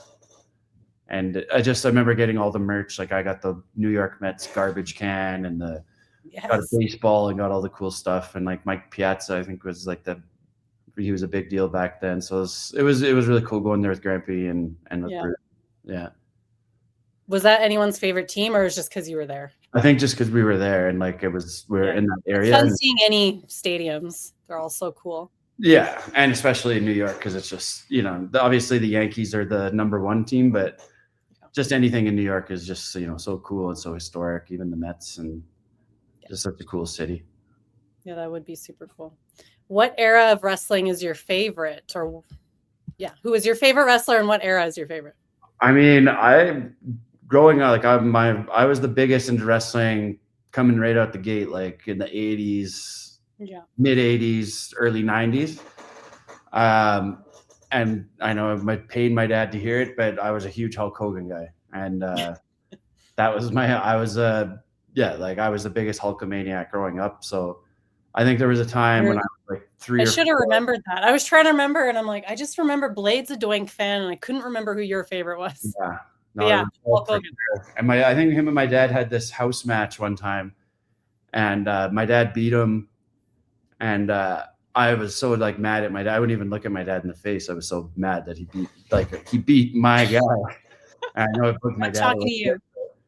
And I remember getting all the merch. Like I got the New York Mets garbage can, and got a baseball, and got all the cool stuff. And like Mike Piazza, I think was like he was a big deal back then. So it was really cool going there with Grampy and with Bruce. Yeah. Was that anyone's favorite team, or is just because you were there? I think just because we were there and like we were in that area. It's fun seeing any stadiums. They're all so cool. Yeah, and especially in New York because it's just, obviously the Yankees are the number one team, but just anything in New York is just, so cool and so historic, even the Mets, and just such a cool city. Yeah, that would be super cool. What era of wrestling is your favorite? Or who is your favorite wrestler and what era is your favorite? I mean, growing up, like I was the biggest into wrestling coming right out the gate, like in the 80s, mid 80s, early 90s. And I know it might pain my dad to hear it, but I was a huge Hulk Hogan guy. And that was I was the biggest Hulkamaniac growing up. So I think there was a time when I was like 3 or 4. I should have remembered that. I was trying to remember, and I'm like, I just remember Blade's a Doink fan, and I couldn't remember who your favorite was. Yeah. No, Hulk Hogan. And I think him and my dad had this house match one time, and my dad beat him, and I was so like mad at my dad. I wouldn't even look at my dad in the face. I was so mad that he beat my guy. And I know it put my dad. Talking to you.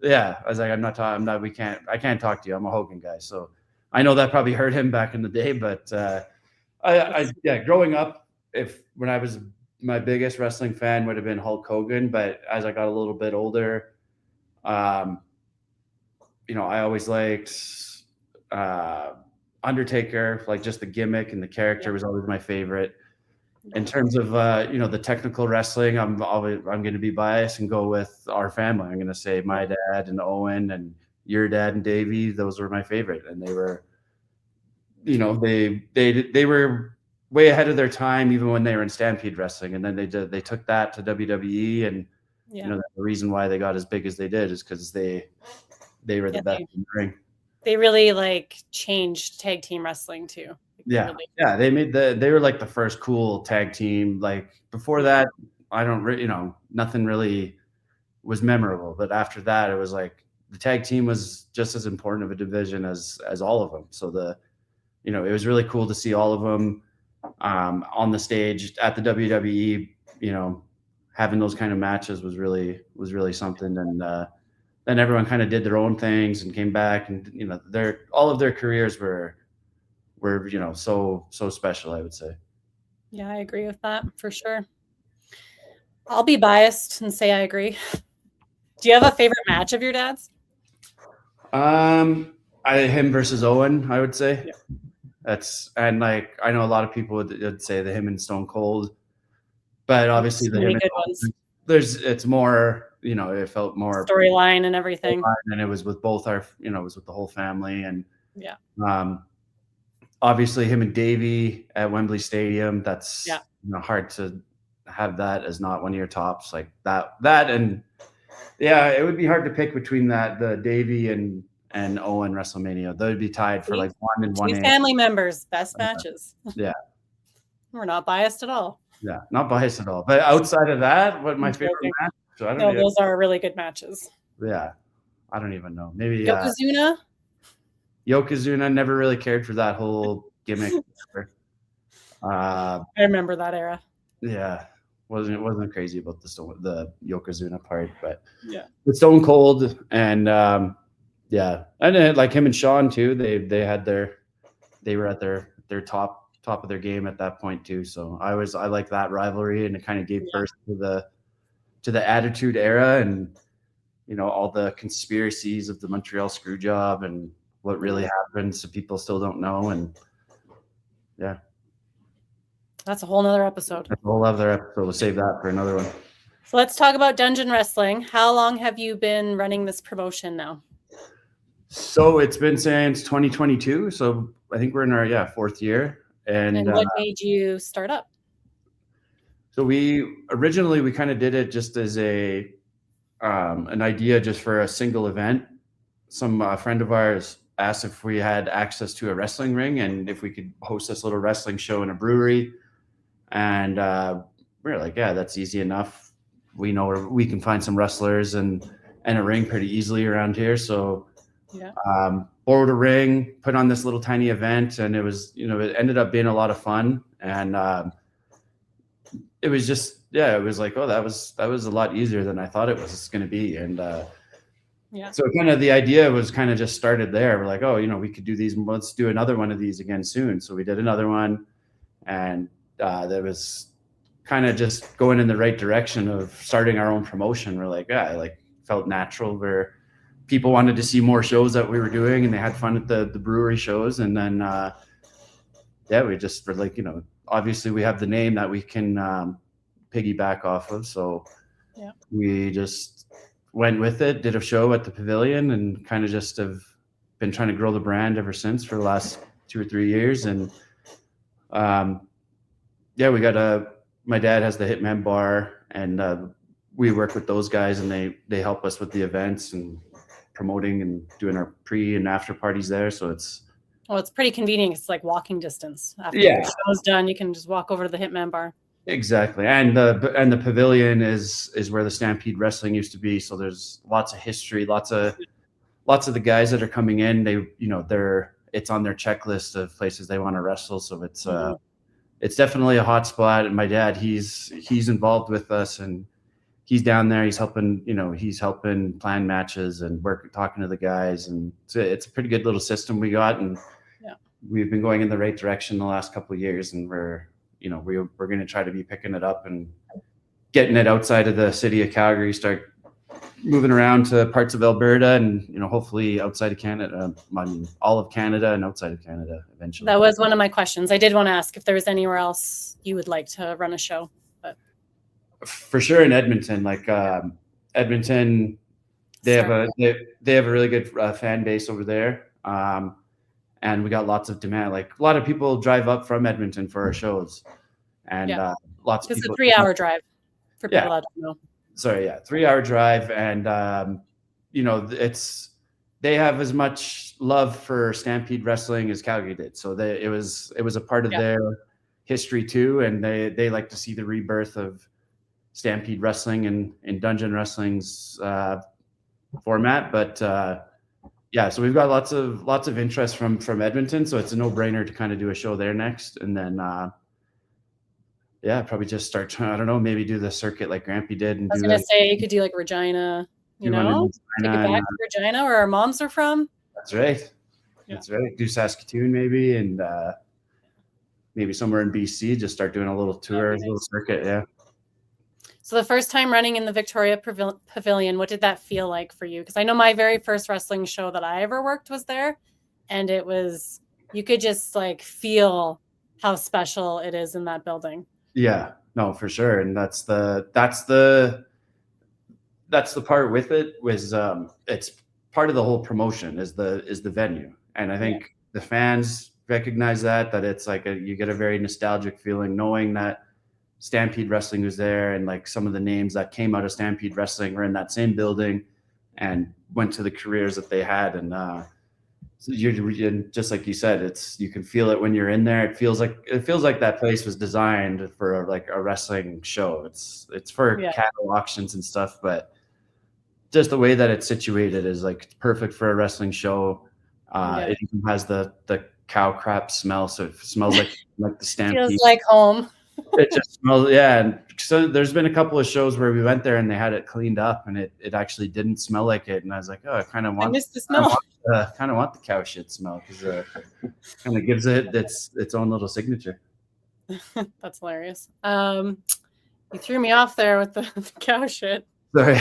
Yeah, I was like, I can't talk to you. I'm a Hogan guy. So I know that probably hurt him back in the day, but growing up, when I was my biggest wrestling fan would have been Hulk Hogan, but as I got a little bit older, I always liked Undertaker, like just the gimmick and the character was always my favorite. In terms of the technical wrestling, I'm going to be biased and go with our family. I'm going to say my dad and Owen and your dad and Davey. Those were my favorite, and they were, they were way ahead of their time, even when they were in Stampede Wrestling. And then they took that to WWE, and the reason why they got as big as they did is because they were the best in the ring. They really changed tag team wrestling too. Yeah. They were like the first cool tag team. Like before that, nothing really was memorable. But after that, it was like the tag team was just as important of a division as all of them. So it was really cool to see all of them on the stage at the WWE. Having those kind of matches was really something. And then everyone kind of did their own things and came back, and all of their careers were so special, I would say. Yeah, I agree with that for sure. I'll be biased and say I agree. Do you have a favorite match of your dad's? Him versus Owen, I would say. Yeah. I know a lot of people would say the him and Stone Cold, but obviously the him good ones. It's more, it felt more storyline and everything. And it was with both it was with the whole family, and obviously him and Davey at Wembley Stadium. That's hard to have that as not one of your tops, like that. And it would be hard to pick between the Davey and Owen WrestleMania. They would be tied for like 1 and 1. Two family members, best matches. Yeah, we're not biased at all. Yeah, not biased at all. But outside of that, what my favorite match? Those are really good matches. Yeah, I don't even know. Maybe Yokozuna never really cared for that whole gimmick. I remember that era. Yeah, wasn't crazy about the Yokozuna part, but the Stone Cold and and like him and Shawn too. They were at their top of their game at that point too. So I like that rivalry, and it kind of gave birth to the Attitude Era, and all the conspiracies of the Montreal Screwjob and what really happened, so people still don't know. And that's a whole nother episode. We'll save that for another one. So let's talk about Dungeon Wrestling. How long have you been running this promotion now? So it's been since 2022. So I think we're in our 4th year. And what made you start up? So we originally kind of did it just as an idea just for a single event. Some friend of ours asked if we had access to a wrestling ring and if we could host this little wrestling show in a brewery. And we were like, yeah, that's easy enough. We know where we can find some wrestlers and a ring pretty easily around here. So borrowed a ring, put on this little tiny event, and it was, it ended up being a lot of fun. And it was just yeah, it was like, oh, that was a lot easier than I thought it was going to be. And Yeah. so kind of the idea was kind of just started there. We're like, oh, we could do these. Let's do another one of these again soon. So we did another one, and that was kind of just going in the right direction of starting our own promotion. We're like, yeah, like felt natural where people wanted to see more shows that we were doing, and they had fun at the brewery shows. And then yeah, we just were like, obviously we have the name that we can piggyback off of, so Yeah. we just went with it, did a show at the pavilion, and kind of just have been trying to grow the brand ever since for the last 2 or 3 years. And yeah, we got my dad has the Hitman Bar, and we work with those guys, and they help us with the events and promoting and doing our pre and after parties there. So it's pretty convenient. It's like walking distance. After Yeah. the show's done, you can just walk over to the Hitman Bar. Exactly. And the pavilion is where the Stampede Wrestling used to be. So there's lots of history, lots of the guys that are coming in, it's on their checklist of places they want to wrestle. So it's definitely a hot spot. And my dad, he's involved with us, and he's down there. He's helping plan matches and talking to the guys. And it's a pretty good little system we got. And we've been going in the right direction the last couple of years, and we're going to try to be picking it up and getting it outside of the city of Calgary, start moving around to parts of Alberta, and hopefully outside of Canada. I mean, all of Canada and outside of Canada eventually. That was one of my questions. I did want to ask if there was anywhere else you would like to run a show. But for sure in Edmonton, like Edmonton, they have a really good fan base over there. And we got lots of demand. Like a lot of people drive up from Edmonton for our shows, and lots of people. It's a 3-hour drive for people that don't know. Sorry, 3-hour drive, and they have as much love for Stampede Wrestling as Calgary did. So it was a part of their history too, and they like to see the rebirth of Stampede Wrestling in Dungeon Wrestling's format, but. Yeah, so we've got lots of interest from Edmonton, so it's a no-brainer to kind of do a show there next, and then probably just start trying. I don't know, maybe do the circuit like Grampy did. And I was gonna say you could do like Regina, take it back to Regina, where our moms are from. That's right. Yeah. That's right. Do Saskatoon maybe, and maybe somewhere in BC. Just start doing a little tour, a little circuit. Yeah. So the first time running in the Victoria Pavilion, what did that feel like for you? Because I know my very first wrestling show that I ever worked was there, and it was, you could just like feel how special it is in that building. Yeah, no, for sure. And that's the part with it was it's part of the whole promotion is the venue. And I think the fans recognize that it's like you get a very nostalgic feeling knowing that Stampede Wrestling was there, and like some of the names that came out of Stampede Wrestling were in that same building and went to the careers that they had. And so you're just like you said, you can feel it when you're in there. It feels like that place was designed for a wrestling show. It's for cattle auctions and stuff, but just the way that it's situated is like perfect for a wrestling show. It even has the cow crap smell, so it smells like the Stampede. Feels like home. It just smells, and so there's been a couple of shows where we went there and they had it cleaned up, and it actually didn't smell like it, and I was like, oh, I kind of want the smell. Kind of want the cow shit smell, because kind of gives it its own little signature. That's hilarious. You threw me off there with the cow shit. Sorry.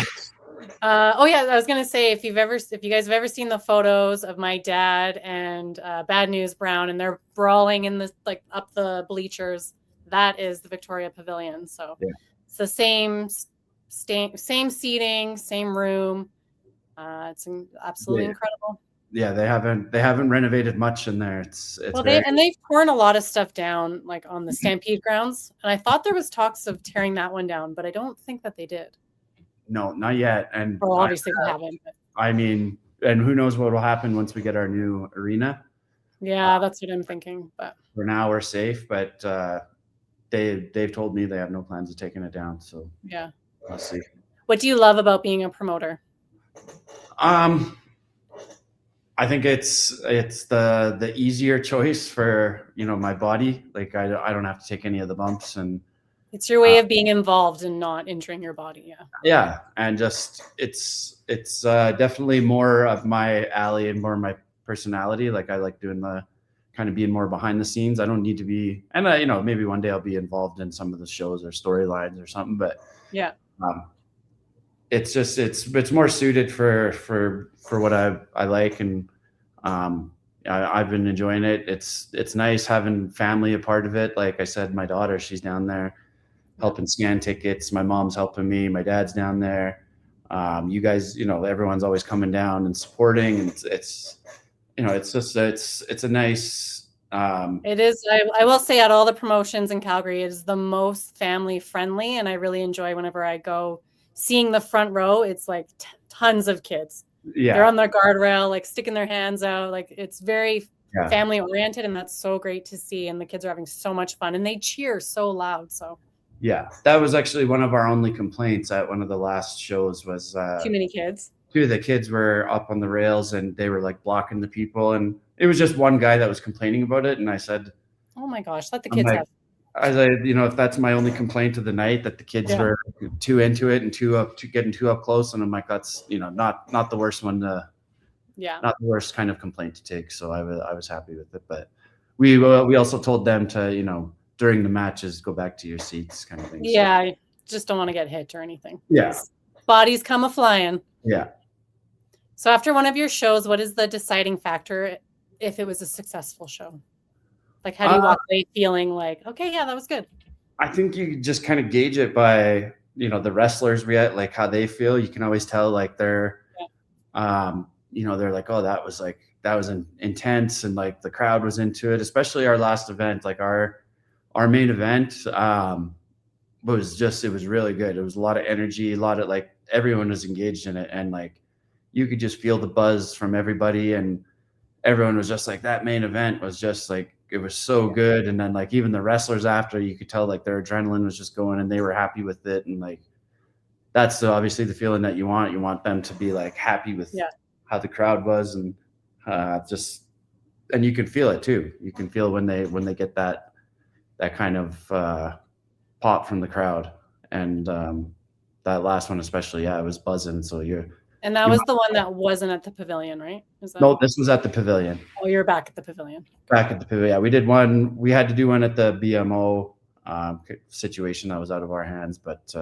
I was gonna say, if you guys have ever seen the photos of my dad and Bad News Brown, and they're brawling in the up the bleachers, that is the Victoria Pavilion. So it's the same seating, same room. It's absolutely incredible. Yeah, they haven't renovated much in there. It's they've torn a lot of stuff down, like on the Stampede grounds. And I thought there was talks of tearing that one down, but I don't think that they did. No, not yet. And obviously they haven't. I mean, and who knows what will happen once we get our new arena? Yeah, that's what I'm thinking. But for now, we're safe. But they've told me they have no plans of taking it down. So yeah, we'll see. What do you love about being a promoter? I think it's the easier choice for my body. Like I don't have to take any of the bumps, and It's your way of being involved and not injuring your body. Yeah. Yeah. And just, it's definitely more of my alley and more my personality. Like I like doing the kind of being more behind the scenes. I don't need to be, and you know, maybe one day I'll be involved in some of the shows or storylines or something, but yeah. It's just, it's more suited for what I like. And I've been enjoying it. It's nice having family a part of it. Like I said, my daughter, she's down there helping scan tickets. My mom's helping me. My dad's down there. You guys, you know, everyone's always coming down and supporting. And it's you know, it's just, it's a nice. It is. I will say at all the promotions in Calgary, it is the most family friendly. And I really enjoy whenever I go seeing the front row. It's like tons of kids. Yeah. They're on their guardrail, like sticking their hands out. Like it's very family oriented, and that's so great to see. And the kids are having so much fun, and they cheer so loud. So yeah, that was actually one of our only complaints at one of the last shows was too many kids. Two of the kids were up on the rails and they were like blocking the people, and it was just one guy that was complaining about it. And I said, "Oh my gosh, let the kids have." I said, you know, if that's my only complaint of the night, that the kids were too into it and getting too up close, and I'm like, that's, you know, not the worst one to, not the worst kind of complaint to take. So I was happy with it, but we also told them to, you know, during the matches, go back to your seats, kind of thing. Yeah, I just don't want to get hit or anything. Yeah, bodies come a flying. Yeah. So after one of your shows, what is the deciding factor if it was a successful show? Like, how do you walk away feeling like, okay, yeah, that was good? I think you just kind of gauge it by, you know, the wrestlers like how they feel. You can always tell, like they're, you know, they're like, oh, that was intense, and like the crowd was into it. Especially our last event, like our main event, it was really good. It was a lot of energy, a lot of like everyone was engaged in it, and like you could just feel the buzz from everybody, and everyone was just like, that main event was just like, it was so good. And then like even the wrestlers after, you could tell like their adrenaline was just going and they were happy with it. And like, that's obviously the feeling that you want them to be like happy with how the crowd was. And and you can feel it too. You can feel when they get that kind of pop from the crowd. And that last one, especially, it was buzzing. So and that was the one that wasn't at the pavilion, right? No, this was at the pavilion. Oh, you're back at the pavilion. Back at the pavilion. Yeah, we did one. We had to do one at the BMO situation that was out of our hands, but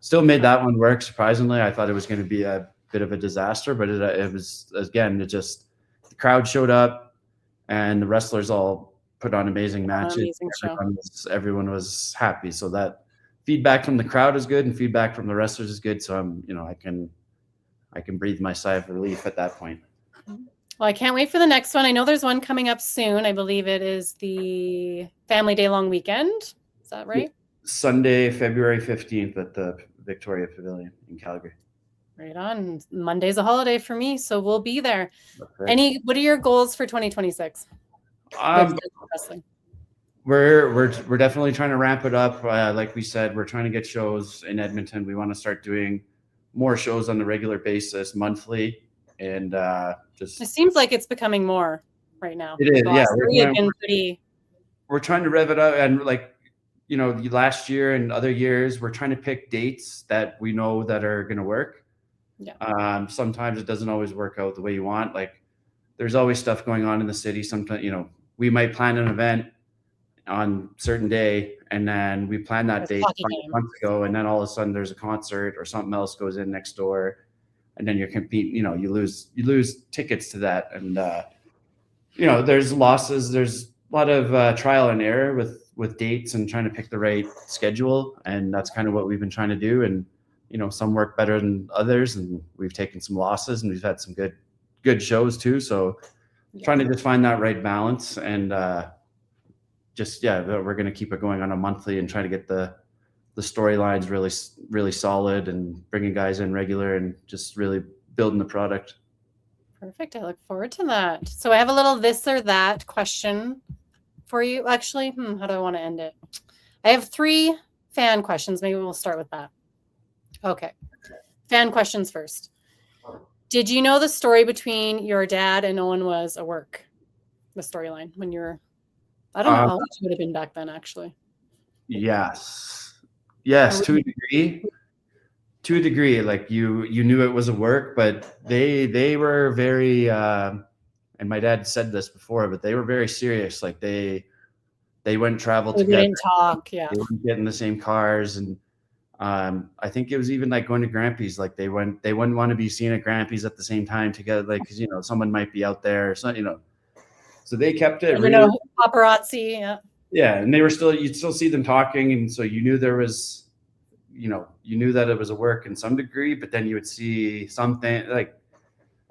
still made that one work. Surprisingly, I thought it was going to be a bit of a disaster, but it was, again, the crowd showed up and the wrestlers all put on amazing matches. Everyone was happy. So that feedback from the crowd is good and feedback from the wrestlers is good. So I can breathe my sigh of relief at that point. Well, I can't wait for the next one. I know there's one coming up soon. I believe it is the Family Day long weekend. Is that right? Sunday, February 15th at the Victoria Pavilion in Calgary. Right on. Monday's a holiday for me, so we'll be there. What are your goals for 2026? We're definitely trying to ramp it up. Like we said, we're trying to get shows in Edmonton. We want to start doing more shows on a regular basis, monthly, and it seems like it's becoming more right now. It is, yeah. We're trying to rev it up, and like, you know, last year and other years, we're trying to pick dates that we know that are going to work. Yeah. Sometimes it doesn't always work out the way you want. Like, there's always stuff going on in the city. Sometimes, you know, we might plan an event on a certain day, and then we plan that date months ago, and then all of a sudden there's a concert or something else goes in next door, and then you're competing. You know, you lose tickets to that, and you know, there's losses. There's a lot of trial and error with dates and trying to pick the right schedule, and that's kind of what we've been trying to do. And you know, some work better than others, and we've taken some losses, and we've had some good shows too. So trying to just find that right balance, and we're going to keep it going on a monthly and try to get the storylines really solid and bringing guys in regular and just really building the product. Perfect. I look forward to that. So I have a little this or that question for you. Actually, how do I want to end it? I have 3 fan questions. Maybe we'll start with that. Okay. Fan questions first. Did you know the story between your dad and Owen was a work? The storyline when you were, I don't know how old you would have been back then, actually. Yes, to a degree. To a degree, like you knew it was a work, but they were very and my dad said this before, but they were very serious. Like they wouldn't travel We together. didn't talk. Yeah. They wouldn't get in the same cars, and I think it was even like going to Grampy's. Like they wouldn't want to be seen at Grampy's at the same time together, like because someone might be out there or something. So they kept it really. Paparazzi. Yeah. Yeah, and you'd still see them talking, and so you knew there was. You knew that it was a work in some degree, but then you would see something like,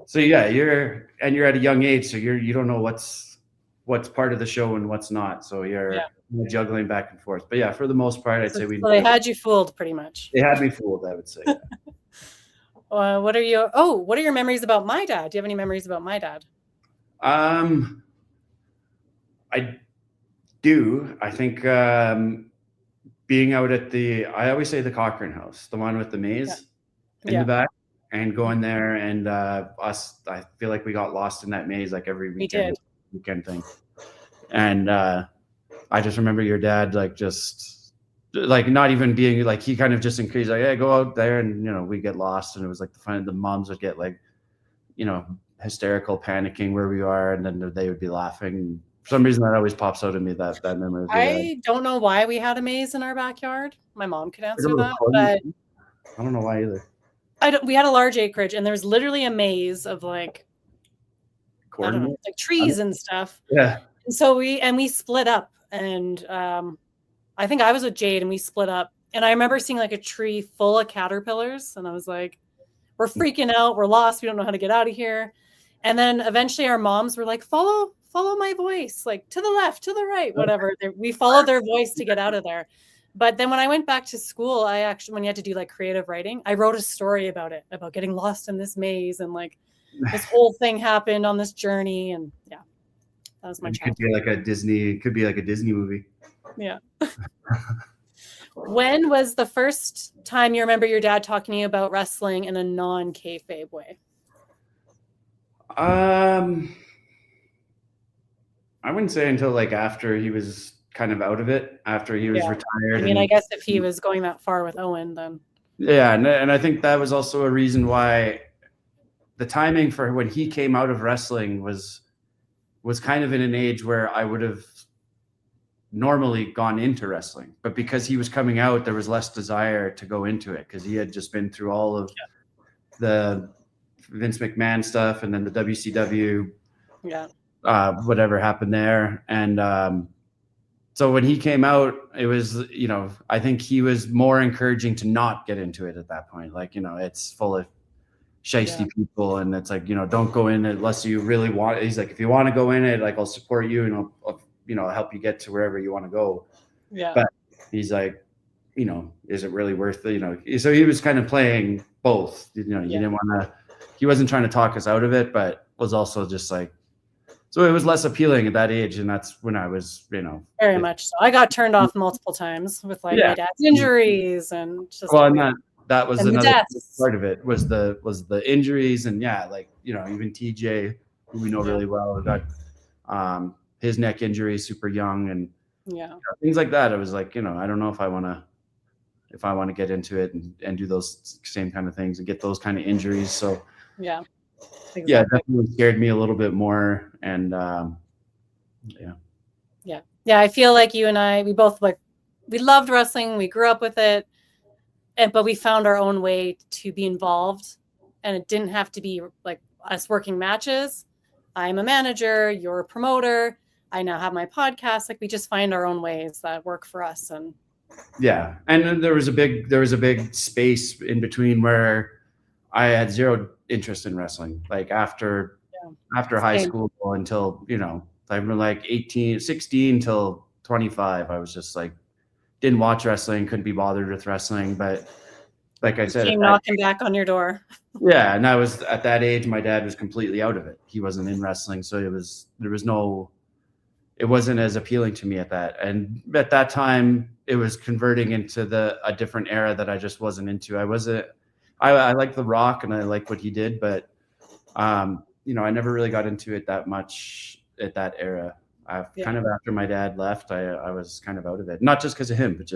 so yeah, you're at a young age, so you don't know what's part of the show and what's not. So you're juggling back and forth. But yeah, for the most part, I'd say they had you fooled pretty much. They had me fooled, I would say. What are your memories about my dad? Do you have any memories about my dad? I do. I think being out at I always say the Cochrane house, the one with the maze in the back, and going there, and I feel like we got lost in that maze like every weekend thing. And I just remember your dad just like not even being like, he kind of just increased like, hey, go out there, and we get lost, and it was like the moms would get like hysterical, panicking where we are, and then they would be laughing. For some reason, that always pops out of me, that memory. I don't know why we had a maze in our backyard. My mom could answer that, but I don't know why either. We had a large acreage, and there was literally a maze of like, I don't know, like trees and stuff. Yeah. And so we split up, and I think I was with Jade, and we split up. And I remember seeing like a tree full of caterpillars, and I was like, we're freaking out, we're lost, we don't know how to get out of here. And then eventually our moms were like, follow my voice, like to the left, to the right, whatever. We followed their voice to get out of there. But then when I went back to school, when you had to do like creative writing, I wrote a story about it, about getting lost in this maze, and like this whole thing happened on this journey. And yeah, that was my childhood. Could be like a Disney movie. Yeah. When was the first time you remember your dad talking to you about wrestling in a non-kayfabe way? I wouldn't say until like after he was kind of out of it, after he was retired. I mean, I guess if he was going that far with Owen, then. Yeah, and I think that was also a reason why the timing for when he came out of wrestling was kind of in an age where I would have normally gone into wrestling, but because he was coming out, there was less desire to go into it because he had just been through all of the Vince McMahon stuff, and then the WCW, whatever happened there. And so when he came out, it was, I think he was more encouraging to not get into it at that point. Like, it's full of shiesty people, and it's like, don't go in unless you really want. He's like, if you want to go in it, like, I'll support you, and I'll help you get to wherever you want to go. Yeah. But he's like, is it really worth it? So he was kind of playing both. You didn't want to. He wasn't trying to talk us out of it, but was also just like, so it was less appealing at that age, and that's when I was, very much so. I got turned off multiple times with like my dad's injuries and just. Well, and that was another part of it was the injuries, and even TJ, who we know really well, got his neck injury super young, and things like that. It was like, I don't know if I want to get into it and do those same kind of things and get those kind of injuries. So exactly. Yeah, definitely scared me a little bit more. And I feel like you and I, we both we loved wrestling. We grew up with it, but we found our own way to be involved, and it didn't have to be like us working matches. I'm a manager, you're a promoter. I now have my podcast. Like, we just find our own ways that work for us. And and there was a big space in between where I had zero interest in wrestling. Like after high school until, I was like 16 till 25, I was just like, didn't watch wrestling, couldn't be bothered with wrestling. But like I said, came knocking back on your door. Yeah. And I was at that age, my dad was completely out of it. He wasn't in wrestling. So it wasn't as appealing to me at that. And at that time, it was converting into a different era that I just wasn't into. I like The Rock and I like what he did, but I never really got into it that much at that era. kind of after my dad left, I was kind of out of it. Not just because of him, but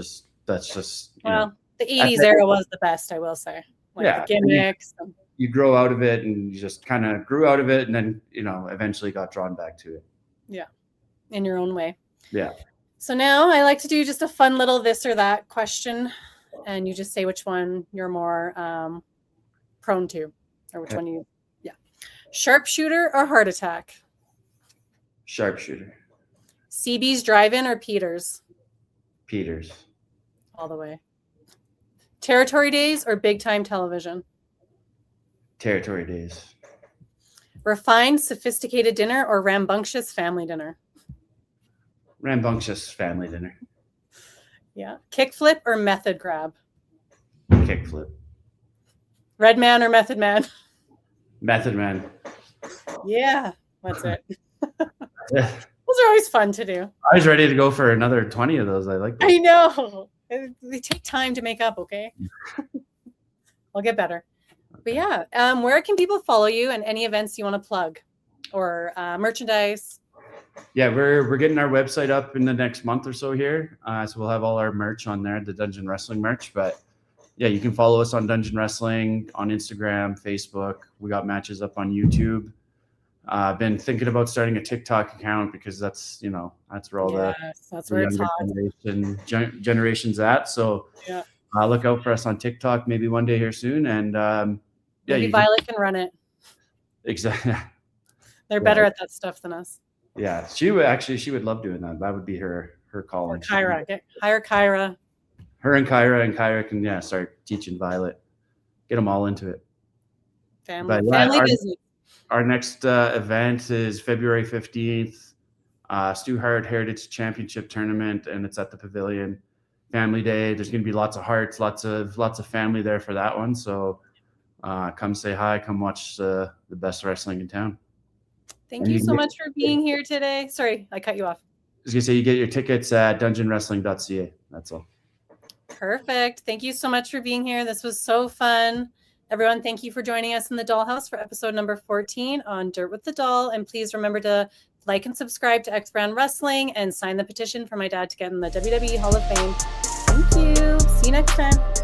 that's just the 80s era was the best, I will say. The gimmicks. You grow out of it, and you just kind of grew out of it, and then eventually got drawn back to it. Yeah, in your own way. Yeah. So now I like to do just a fun little this or that question, and you just say which one you're more prone to, or which one you. Yeah. Sharpshooter or heart attack? Sharpshooter. CB's Drive-In or Peter's? Peter's. All the way. Territory Days or Big Time Television? Territory Days. Refined, sophisticated dinner or rambunctious family dinner? Rambunctious family dinner. Yeah. Kickflip or method grab? Kickflip. Red Man or Method Man? Method Man. Yeah, that's it. Those are always fun to do. I was ready to go for another 20 of those. I like those. I know. They take time to make up, okay? I'll get better. But yeah, where can people follow you and any events you want to plug or merchandise? Yeah, we're getting our website up in the next month or so here. So we'll have all our merch on there, the Dungeon Wrestling merch. But yeah, you can follow us on Dungeon Wrestling on Instagram, Facebook. We got matches up on YouTube. I've been thinking about starting a TikTok account because that's where all that's where it's hot. Generation's at. So look out for us on TikTok maybe one day here soon. And maybe Violet can run it. Exactly. They're better at that stuff than us. Yeah, she would love doing that. That would be her calling. Kyra, hire Kyra. Her and Kyra can start teaching Violet. Get them all into it. Family business. Our next event is February 15th, Stu Hart Heritage Championship Tournament, and it's at the Pavilion. Family Day. There's going to be lots of hearts, lots of family there for that one. So come say hi, come watch the best wrestling in town. Thank you so much for being here today. Sorry, I cut you off. I was going to say you get your tickets at dungeonwrestling.ca. That's all. Perfect. Thank you so much for being here. This was so fun. Everyone, thank you for joining us in the Dollhouse for episode number 14 on Dirt with the Doll. And please remember to like and subscribe to X Brand Wrestling and sign the petition for my dad to get in the WWE Hall of Fame. Thank you. See you next time.